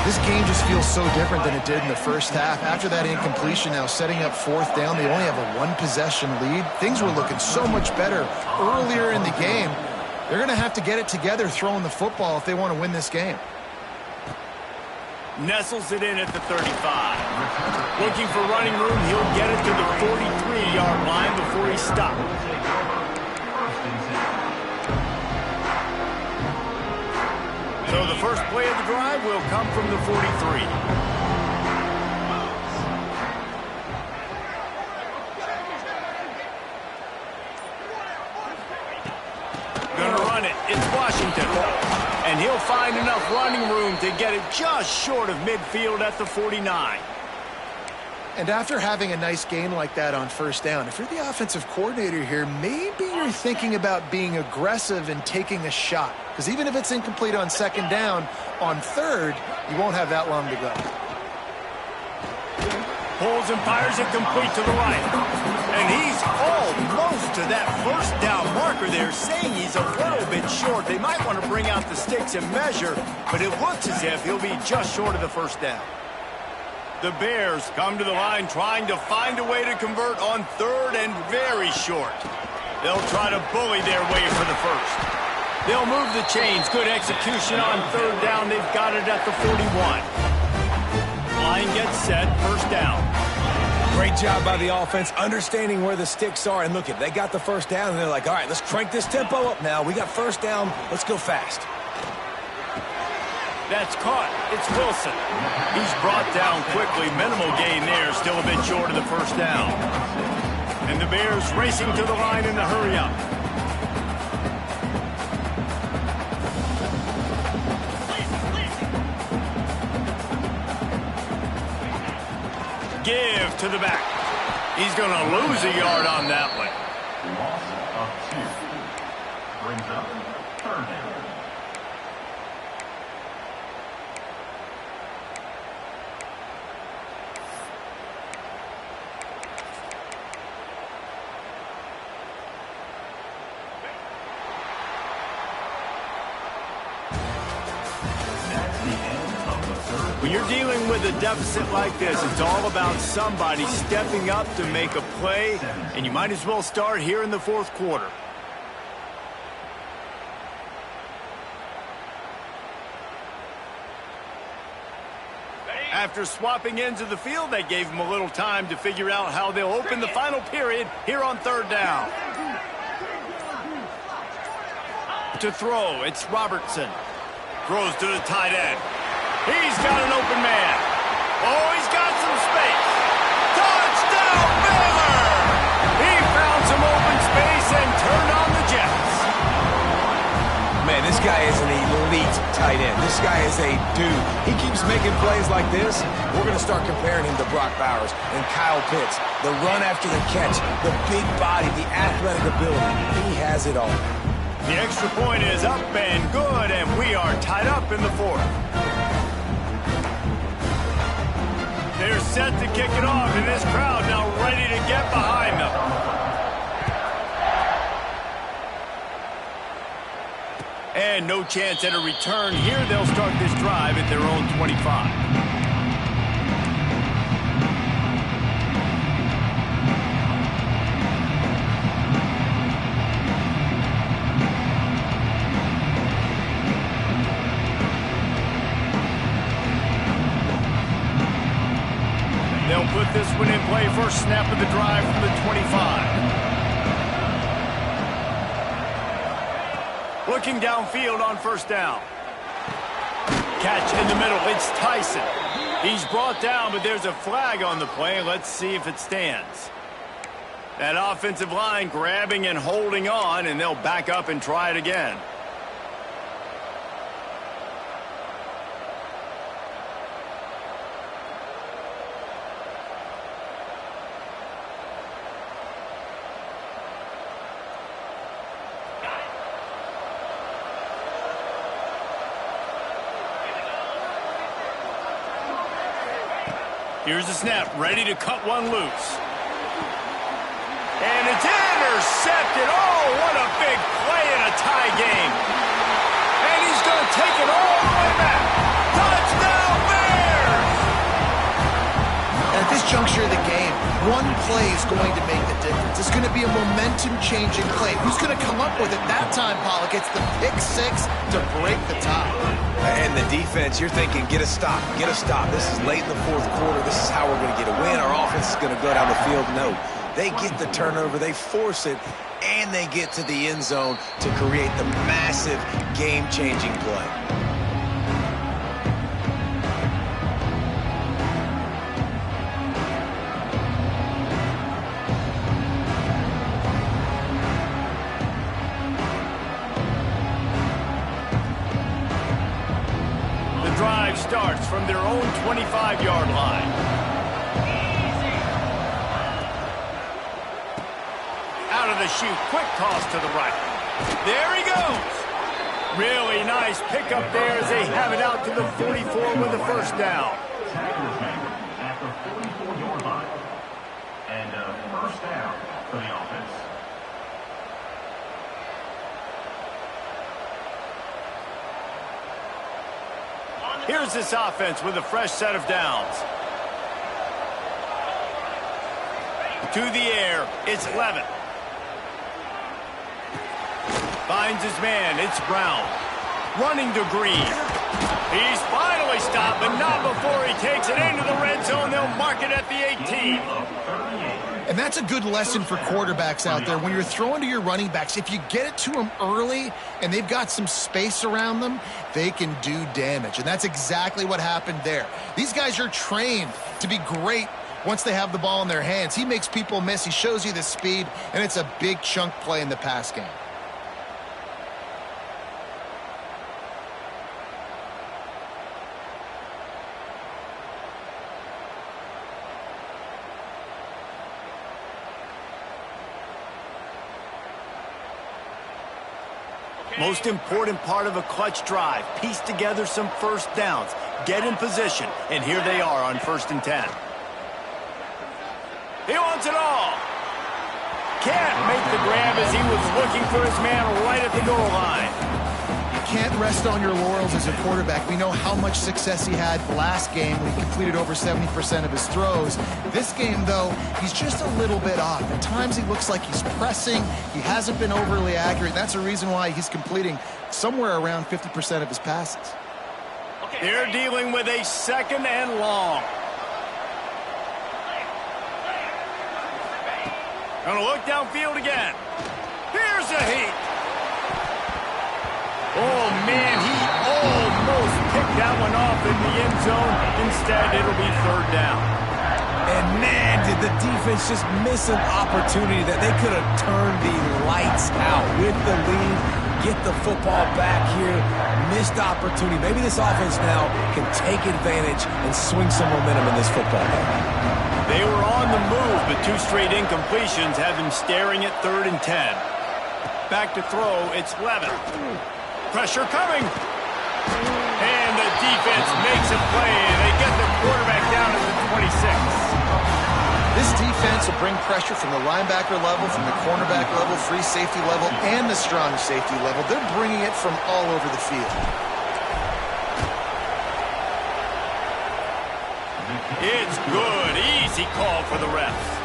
This game just feels so different than it did in the first half. After that incompletion, now setting up fourth down, they only have a one-possession lead. Things were looking so much better earlier in the game. They're going to have to get it together throwing the football if they want to win this game. Nestles it in at the 35. Looking for running room, he'll get it to the 43-yard line before he stops. So the first play of the drive will come from the 43. Gonna run it. It's Washington. And he'll find enough running room to get it just short of midfield at the 49. And after having a nice game like that on first down, if you're the offensive coordinator here, maybe you're thinking about being aggressive and taking a shot. Because even if it's incomplete on second down, on third, you won't have that long to go. Pulls and fires it complete to the right. And he's almost to that first down marker there, saying he's a little bit short. They might want to bring out the sticks and measure, but it looks as if he'll be just short of the first down. The Bears come to the line trying to find a way to convert on third and very short. They'll try to bully their way for the first. They'll move the chains. Good execution on third down. They've got it at the 41. Line gets set. First down. Great job by the offense, understanding where the sticks are. And look, they got the first down, and they're like, all right, let's crank this tempo up now. We got first down. Let's go fast. That's caught. It's Wilson. He's brought down quickly. Minimal gain there. Still a bit short of the first down. And the Bears racing to the line in the hurry-up. Give to the back. He's going to lose a yard on that one. Loss of 2. Brings up third down. When you're dealing with a deficit like this, it's all about somebody stepping up to make a play, and you might as well start here in the fourth quarter. After swapping ends of the field, that gave them a little time to figure out how they'll open the final period here on third down. To throw, it's Robertson. Throws to the tight end. He's got an open man. Oh, he's got some space. Touchdown, Baylor! He found some open space and turned on the Jets. Man, this guy is an elite tight end. This guy is a dude. He keeps making plays like this. We're going to start comparing him to Brock Bowers and Kyle Pitts. The run after the catch, the big body, the athletic ability. He has it all. The extra point is up and good, and we are tied up in the fourth. They're set to kick it off, and this crowd now ready to get behind them. And no chance at a return here. They'll start this drive at their own 25. They'll put this one in play. First snap of the drive from the 25. Looking downfield on first down. Catch in the middle. It's Tyson. He's brought down, but there's a flag on the play. Let's see if it stands. That offensive line grabbing and holding on, and they'll back up and try it again. Here's the snap, ready to cut one loose. And it's intercepted. Oh, what a big play in a tie game. And he's going to take it all the way back. Touchdown, Bears! And at this juncture of the game, one play is going to make the difference. It's going to be a momentum-changing play. Who's going to come up with it that time, Pollock? It's the pick six to break the tie. And the defense, you're thinking, get a stop, get a stop. This is late in the fourth quarter. This is how we're going to get a win. Our offense is going to go down the field. No, they get the turnover, they force it, and they get to the end zone to create the massive game-changing play. Drive starts from their own 25-yard line. Out of the chute, quick toss to the right. There he goes. Really nice pickup there as they have it out to the 44 with the first down. Tackles made at the 44-yard line. And first down for the offense. Here's this offense with a fresh set of downs. To the air, it's Levin. Finds his man, it's Brown. Running to Green. He's finally stopped, but not before he takes it into the red zone. They'll mark it at the 18. And that's a good lesson for quarterbacks out there. When you're throwing to your running backs, if you get it to them early and they've got some space around them, they can do damage. And that's exactly what happened there. These guys are trained to be great once they have the ball in their hands. He makes people miss. He shows you the speed, and it's a big chunk play in the pass game. Most important part of a clutch drive. Piece together some first downs. Get in position. And here they are on 1st and 10. He wants it all. Can't make the grab as he was looking for his man right at the goal line. You can't rest on your laurels as a quarterback. We know how much success he had last game when he completed over 70% of his throws. This game, though, he's just a little bit off. At times he looks like he's pressing. He hasn't been overly accurate. That's a reason why he's completing somewhere around 50% of his passes. They're dealing with a 2nd and long. Gonna look downfield again. Here's a heat. Oh, man, he almost picked that one off in the end zone. Instead, it'll be third down. And, man, did the defense just miss an opportunity that they could have turned the lights out with the lead, get the football back here. Missed opportunity. Maybe this offense now can take advantage and swing some momentum in this football game. They were on the move, but 2 straight incompletions have them staring at 3rd and 10. Back to throw, it's Levitt. Pressure coming. And the defense makes a play, and they get the quarterback down at the 26. This defense will bring pressure from the linebacker level, from the cornerback level, free safety level, and the strong safety level. They're bringing it from all over the field. It's good. Easy call for the refs.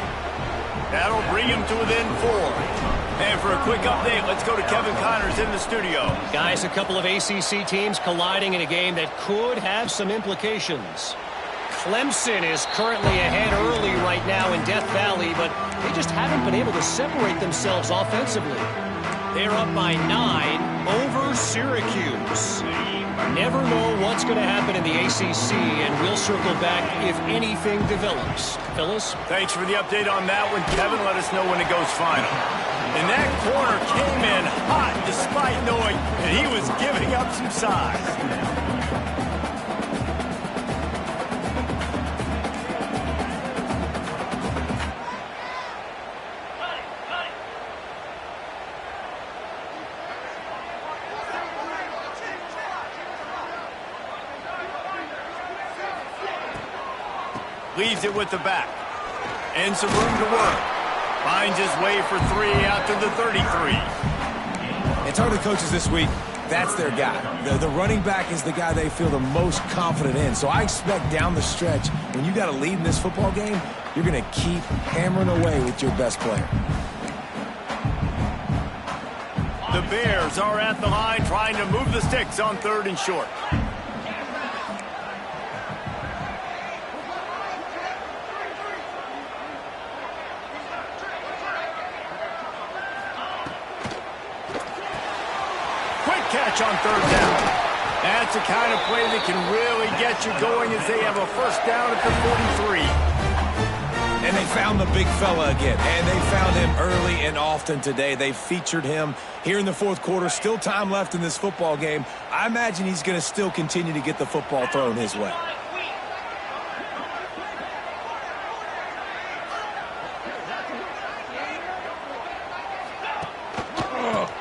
That'll bring him to within 4. And for a quick update, let's go to Kevin Connors in the studio. Guys, a couple of ACC teams colliding in a game that could have some implications. Clemson is currently ahead early right now in Death Valley, but they just haven't been able to separate themselves offensively. They're up by 9 over Syracuse. Never know what's going to happen in the ACC, and we'll circle back if anything develops. Phyllis? Thanks for the update on that one, Kevin. Let us know when it goes final. And that corner came in hot despite knowing that he was giving up some size. Leaves it with the back. And some room to work. Finds his way for 3 out to the 33. And talking to coaches this week, that's their guy. The running back is the guy they feel the most confident in. So I expect down the stretch, when you got a lead in this football game, you're going to keep hammering away with your best player. The Bears are at the line trying to move the sticks on 3rd and short. Catch on 3rd down. That's the kind of play that can really get you going as they have a first down at the 43. And they found the big fella again, and they found him early and often today. They featured him here in the 4th quarter. Still time left in this football game. I imagine he's going to still continue to get the football thrown his way.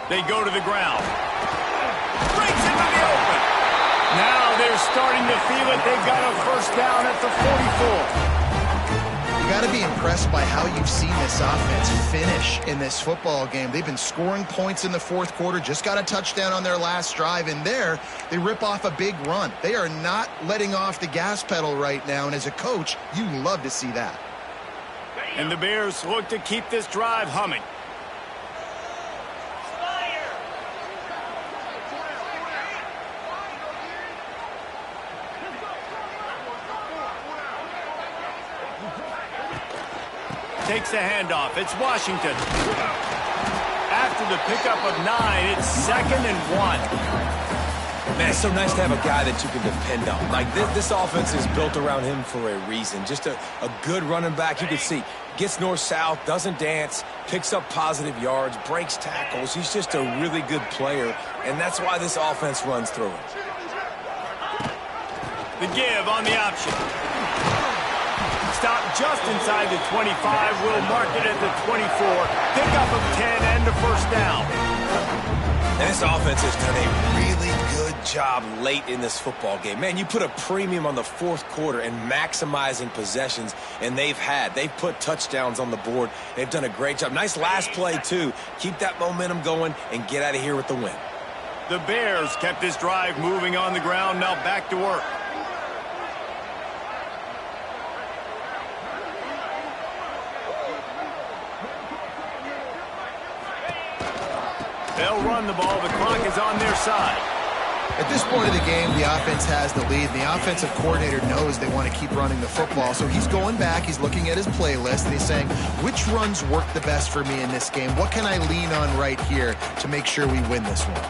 They go to the ground. Breaks into the open. Now they're starting to feel it. They've got a first down at the 44. You got to be impressed by how you've seen this offense finish in this football game. They've been scoring points in the 4th quarter, just got a touchdown on their last drive, and there they rip off a big run. They are not letting off the gas pedal right now, and as a coach, you love to see that. And the Bears look to keep this drive humming. Takes the handoff. It's Washington. After the pickup of 9, it's 2nd and 1. Man, it's so nice to have a guy that you can depend on. Like, this offense is built around him for a reason. Just a good running back. You can see, gets north-south, doesn't dance, picks up positive yards, breaks tackles. He's just a really good player, and that's why this offense runs through it. The give on the option. Stop just inside the 25. Will mark it at the 24. Pickup of 10 and a first down. And this offense has done a really good job late in this football game. Man, you put a premium on the 4th quarter and maximizing possessions, and they've put touchdowns on the board. They've done a great job. Nice last play, too. Keep that momentum going and get out of here with the win. The Bears kept this drive moving on the ground. Now back to work. They'll run the ball. The clock is on their side. At this point of the game, the offense has the lead. The offensive coordinator knows they want to keep running the football. So he's going back. He's looking at his playlist, and he's saying, which runs work the best for me in this game? What can I lean on right here to make sure we win this one?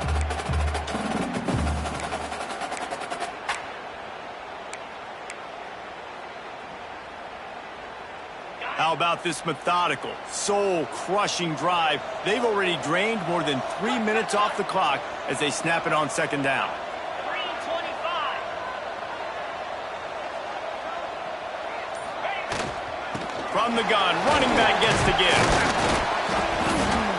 How about this methodical, soul-crushing drive? They've already drained more than 3 minutes off the clock as they snap it on second down. 3:25. From the gun, running back gets the give.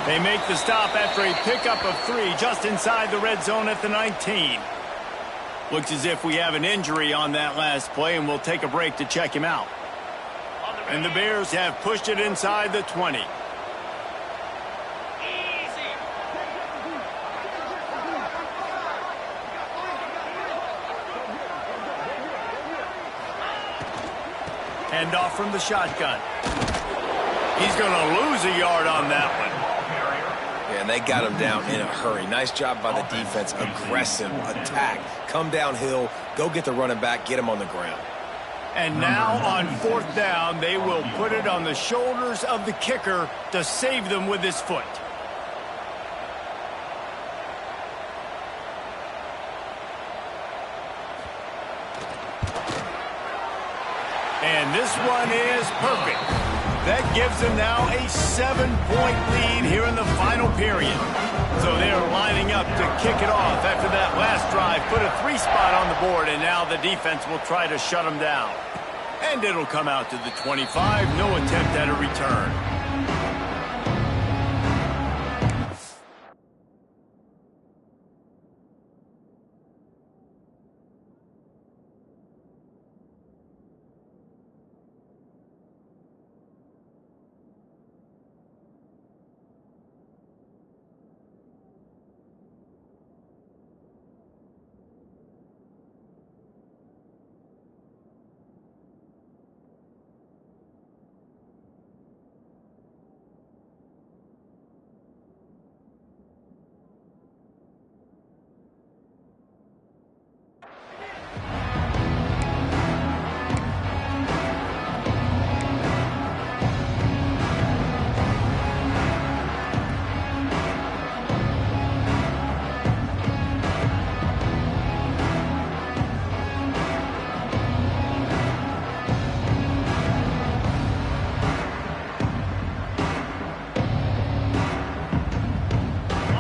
They make the stop after a pickup of 3 just inside the red zone at the 19. Looks as if we have an injury on that last play, and we'll take a break to check him out. And the Bears have pushed it inside the 20. Easy. Hand off from the shotgun. He's going to lose a yard on that one. Yeah, and they got him down in a hurry. Nice job by the defense. Aggressive attack. Come downhill. Go get the running back. Get him on the ground. And now on fourth down, they will put it on the shoulders of the kicker to save them with his foot. And this one is perfect. That gives them now a 7-point lead here in the final period. So they are lining up to kick it off after that last drive. Put a 3 spot on the board, and now the defense will try to shut them down. And it'll come out to the 25. No attempt at a return.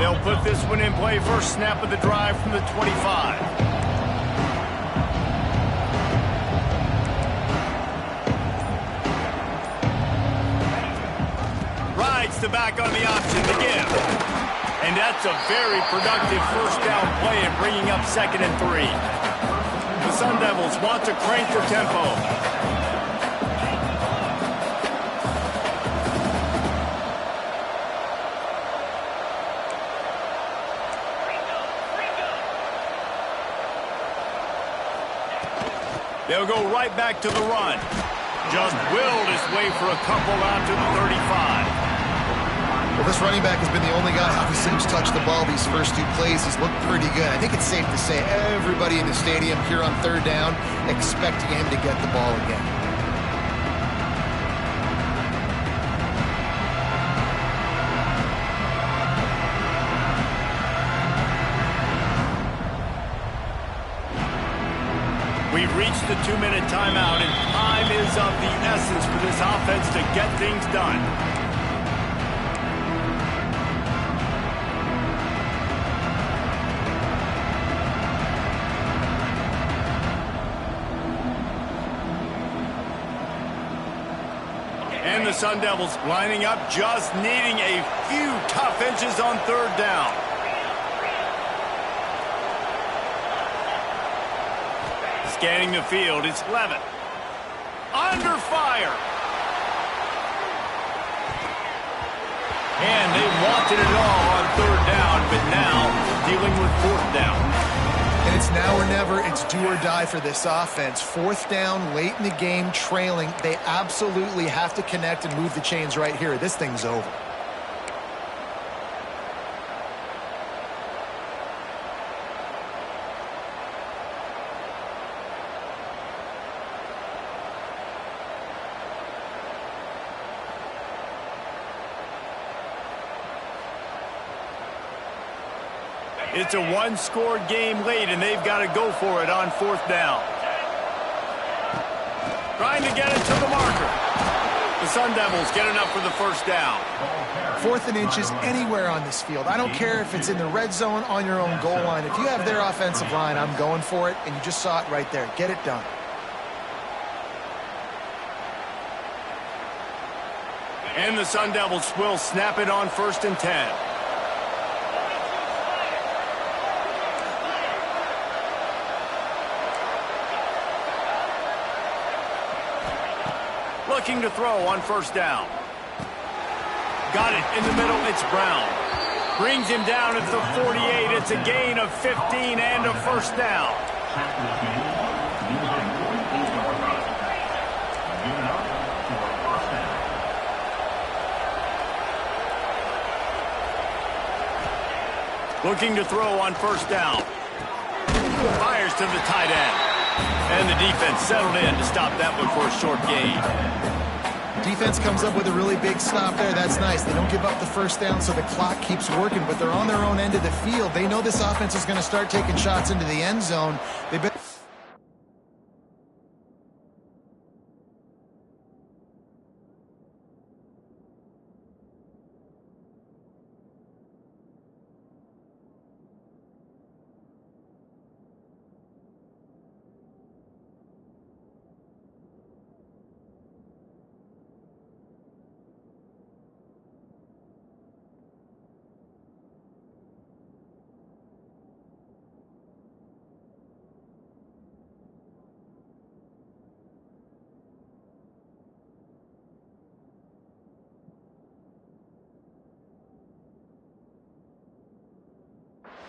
They'll put this one in play. First snap of the drive from the 25. Rides the back on the option to give. And that's a very productive first down play in bringing up 2nd and 3. The Sun Devils want to crank their tempo. They'll go right back to the run. Just willed his way for a couple out to the 35. Well, this running back has been the only guy obviously who's touched the ball these first 2 plays. He's looked pretty good. I think it's safe to say everybody in the stadium here on 3rd down expecting him to get the ball again. We've reached the 2-minute timeout, and time is of the essence for this offense to get things done. And the Sun Devils lining up, just needing a few tough inches on 3rd down. Scanning the field, it's Levitt. Under fire. And they wanted it all on 3rd down, but now dealing with 4th down. And it's now or never. It's do or die for this offense. 4th down, late in the game, trailing. They absolutely have to connect and move the chains right here. This thing's over. It's a 1-score game late, and they've got to go for it on 4th down. Trying to get it to the marker. The Sun Devils get enough for the first down. 4th and inches anywhere on this field. I don't care if it's in the red zone, on your own goal line. If you have their offensive line, I'm going for it, and you just saw it right there. Get it done. And the Sun Devils will snap it on 1st and 10. Looking to throw on 1st down. Got it in the middle. It's Brown. Brings him down at the 48. It's a gain of 15 and a 1st down. Looking to throw on 1st down. Fires to the tight end. And the defense settled in to stop that one for a short gain. Defense comes up with a really big stop there. That's nice. They don't give up the 1st down, so the clock keeps working, but they're on their own end of the field. They know this offense is going to start taking shots into the end zone. They better...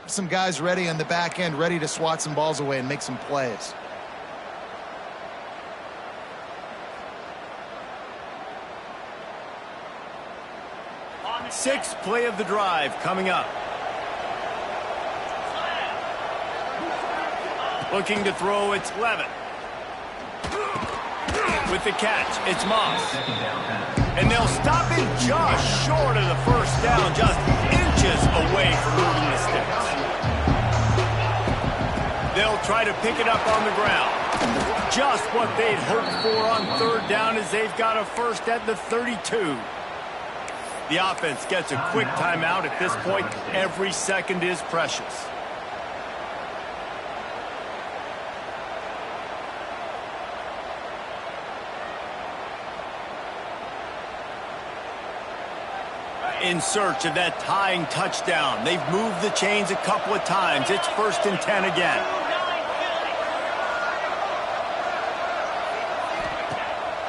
Some guys ready on the back end, ready to swat some balls away and make some plays. Sixth play of the drive coming up. Looking to throw, it's Levitt. With the catch, it's Moss. And they'll stop him just short of the 1st down, just inches away from moving the sticks. They'll try to pick it up on the ground. Just what they'd hoped for on 3rd down as they've got a 1st at the 32. The offense gets a quick timeout. At this point, every second is precious. In search of that tying touchdown. They've moved the chains a couple of times. It's 1st and 10 again.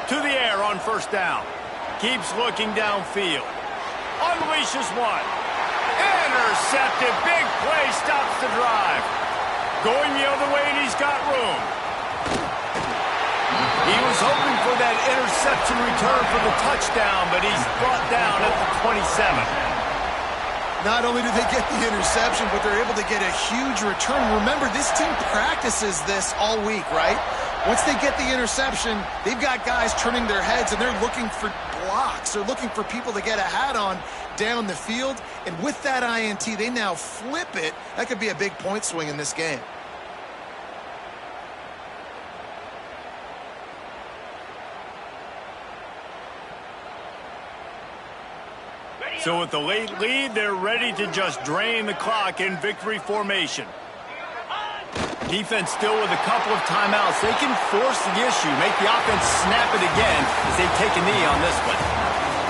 To the air on 1st down. Keeps looking downfield. Unleashes one. Intercepted. Big play stops the drive. Going the other way, and he's got room. He was hoping for that interception return for the touchdown, but he's brought down at the 27. Not only do they get the interception, but they're able to get a huge return. Remember, this team practices this all week, right? Once they get the interception, they've got guys turning their heads, and they're looking for blocks. They're looking for people to get a hat on down the field. And with that INT, they now flip it. That could be a big point swing in this game. So with the late lead, they're ready to just drain the clock in victory formation. Defense still with a couple of timeouts. They can force the issue, make the offense snap it again as they take a knee on this one.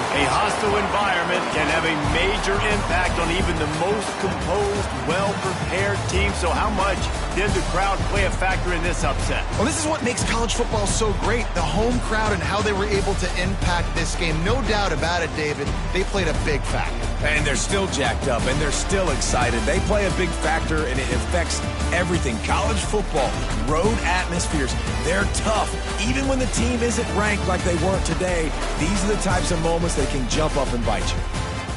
A hostile environment can have a major impact on even the most composed, well-prepared team. So how much did the crowd play a factor in this upset? Well, this is what makes college football so great, the home crowd and how they were able to impact this game. No doubt about it, David. They played a big factor. And they're still jacked up, and they're still excited. They play a big factor, and it affects everything. College football, road atmospheres, they're tough. Even when the team isn't ranked like they weren't today, these are the types of moments that can jump up and bite you.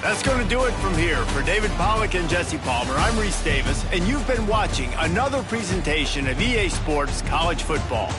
That's going to do it from here. For David Pollack and Jesse Palmer, I'm Reese Davis, and you've been watching another presentation of EA Sports College Football.